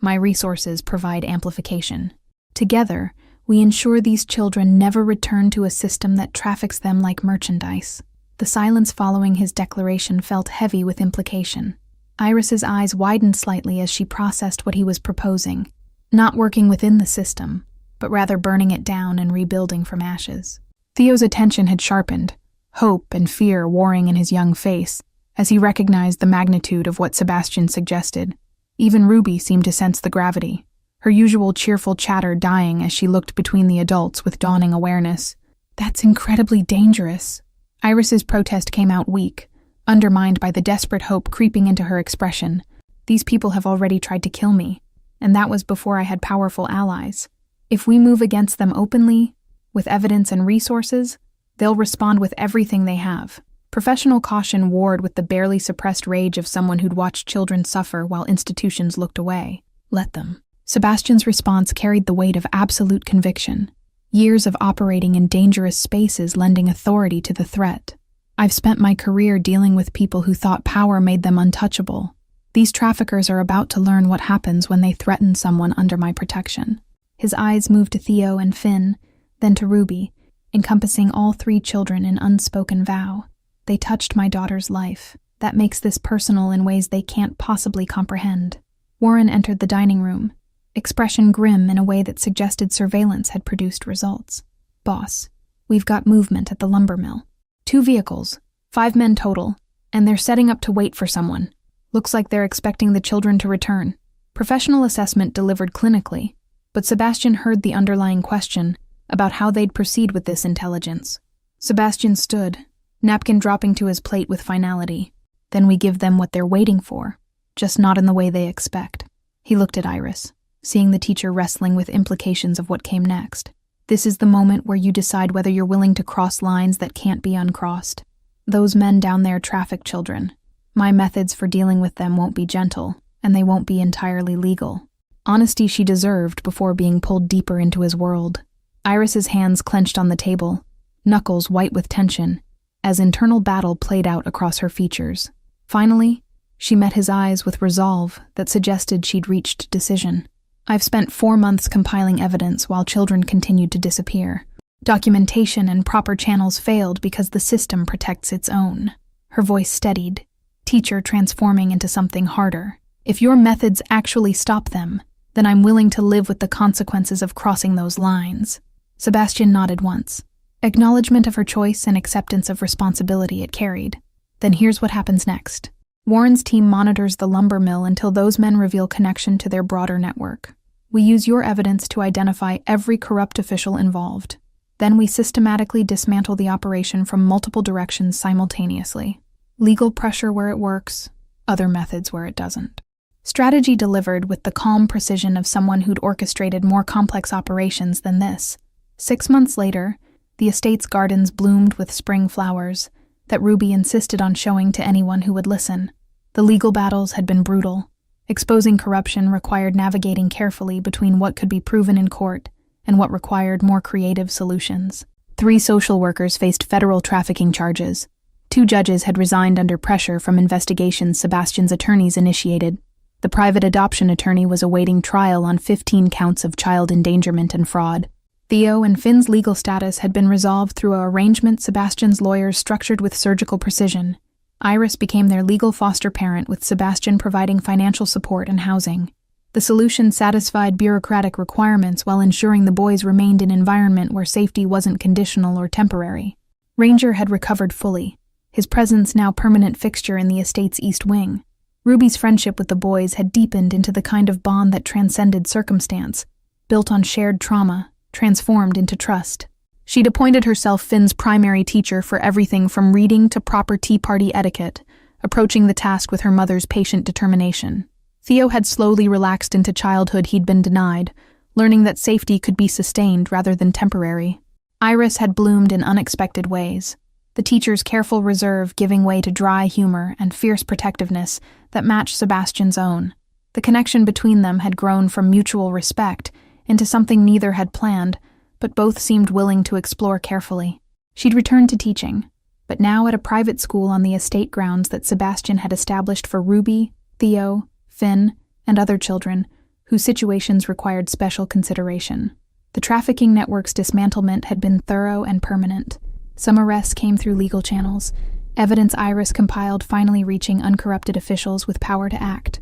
My resources provide amplification. Together, we ensure these children never return to a system that traffics them like merchandise. The silence following his declaration felt heavy with implication. Iris's eyes widened slightly as she processed what he was proposing, not working within the system, but rather burning it down and rebuilding from ashes. Theo's attention had sharpened, hope and fear warring in his young face, as he recognized the magnitude of what Sebastian suggested. Even Ruby seemed to sense the gravity, her usual cheerful chatter dying as she looked between the adults with dawning awareness. That's incredibly dangerous. Iris's protest came out weak, undermined by the desperate hope creeping into her expression. These people have already tried to kill me, and that was before I had powerful allies. If we move against them openly, with evidence and resources, they'll respond with everything they have. Professional caution warred with the barely suppressed rage of someone who'd watched children suffer while institutions looked away. Let them. Sebastian's response carried the weight of absolute conviction, years of operating in dangerous spaces lending authority to the threat. I've spent my career dealing with people who thought power made them untouchable. These traffickers are about to learn what happens when they threaten someone under my protection. His eyes moved to Theo and Finn, then to Ruby, encompassing all 3 children in unspoken vow. They touched my daughter's life. That makes this personal in ways they can't possibly comprehend. Warren entered the dining room, expression grim in a way that suggested surveillance had produced results. Boss, we've got movement at the lumber mill. 2 vehicles, 5 men total, and they're setting up to wait for someone. Looks like they're expecting the children to return. Professional assessment delivered clinically, but Sebastian heard the underlying question about how they'd proceed with this intelligence. Sebastian stood, napkin dropping to his plate with finality. Then we give them what they're waiting for, just not in the way they expect. He looked at Iris, seeing the teacher wrestling with implications of what came next. This is the moment where you decide whether you're willing to cross lines that can't be uncrossed. Those men down there traffic children. My methods for dealing with them won't be gentle, and they won't be entirely legal. Honesty she deserved before being pulled deeper into his world. Iris's hands clenched on the table, knuckles white with tension, as internal battle played out across her features. Finally, she met his eyes with resolve that suggested she'd reached decision. I've spent 4 months compiling evidence while children continued to disappear. Documentation and proper channels failed because the system protects its own. Her voice steadied, teacher transforming into something harder. If your methods actually stop them, then I'm willing to live with the consequences of crossing those lines. Sebastian nodded once. Acknowledgement of her choice and acceptance of responsibility it carried. Then here's what happens next. Warren's team monitors the lumber mill until those men reveal connection to their broader network. We use your evidence to identify every corrupt official involved. Then we systematically dismantle the operation from multiple directions simultaneously. Legal pressure where it works, other methods where it doesn't. Strategy delivered with the calm precision of someone who'd orchestrated more complex operations than this. 6 months later, the estate's gardens bloomed with spring flowers that Ruby insisted on showing to anyone who would listen. The legal battles had been brutal. Exposing corruption required navigating carefully between what could be proven in court and what required more creative solutions. 3 social workers faced federal trafficking charges. 2 judges had resigned under pressure from investigations Sebastian's attorneys initiated. The private adoption attorney was awaiting trial on 15 counts of child endangerment and fraud. Theo and Finn's legal status had been resolved through an arrangement Sebastian's lawyers structured with surgical precision. Iris became their legal foster parent, with Sebastian providing financial support and housing. The solution satisfied bureaucratic requirements while ensuring the boys remained in an environment where safety wasn't conditional or temporary. Ranger had recovered fully, his presence now permanent fixture in the estate's east wing. Ruby's friendship with the boys had deepened into the kind of bond that transcended circumstance, built on shared trauma, transformed into trust. She'd appointed herself Finn's primary teacher for everything from reading to proper tea party etiquette, approaching the task with her mother's patient determination. Theo had slowly relaxed into childhood he'd been denied, learning that safety could be sustained rather than temporary. Iris had bloomed in unexpected ways, the teacher's careful reserve giving way to dry humor and fierce protectiveness that matched Sebastian's own. The connection between them had grown from mutual respect into something neither had planned, but both seemed willing to explore carefully. She'd returned to teaching, but now at a private school on the estate grounds that Sebastian had established for Ruby, Theo, Finn, and other children whose situations required special consideration. The trafficking network's dismantlement had been thorough and permanent. Some arrests came through legal channels, evidence Iris compiled finally reaching uncorrupted officials with power to act.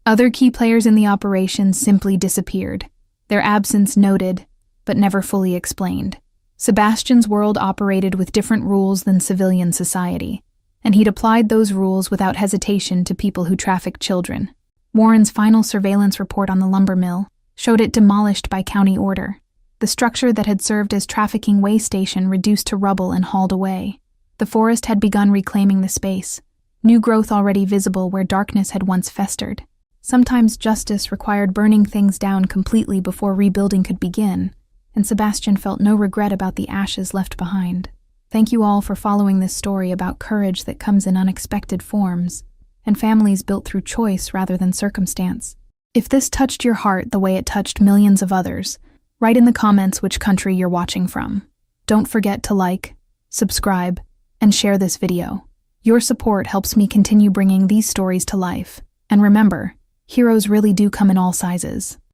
Other key players in the operation simply disappeared, their absence noted, but never fully explained. Sebastian's world operated with different rules than civilian society, and he'd applied those rules without hesitation to people who trafficked children. Warren's final surveillance report on the lumber mill showed it demolished by county order, the structure that had served as trafficking way station reduced to rubble and hauled away. The forest had begun reclaiming the space, new growth already visible where darkness had once festered. Sometimes justice required burning things down completely before rebuilding could begin, and Sebastian felt no regret about the ashes left behind. Thank you all for following this story about courage that comes in unexpected forms, and families built through choice rather than circumstance. If this touched your heart the way it touched millions of others, write in the comments which country you're watching from. Don't forget to like, subscribe, and share this video. Your support helps me continue bringing these stories to life. And remember, heroes really do come in all sizes.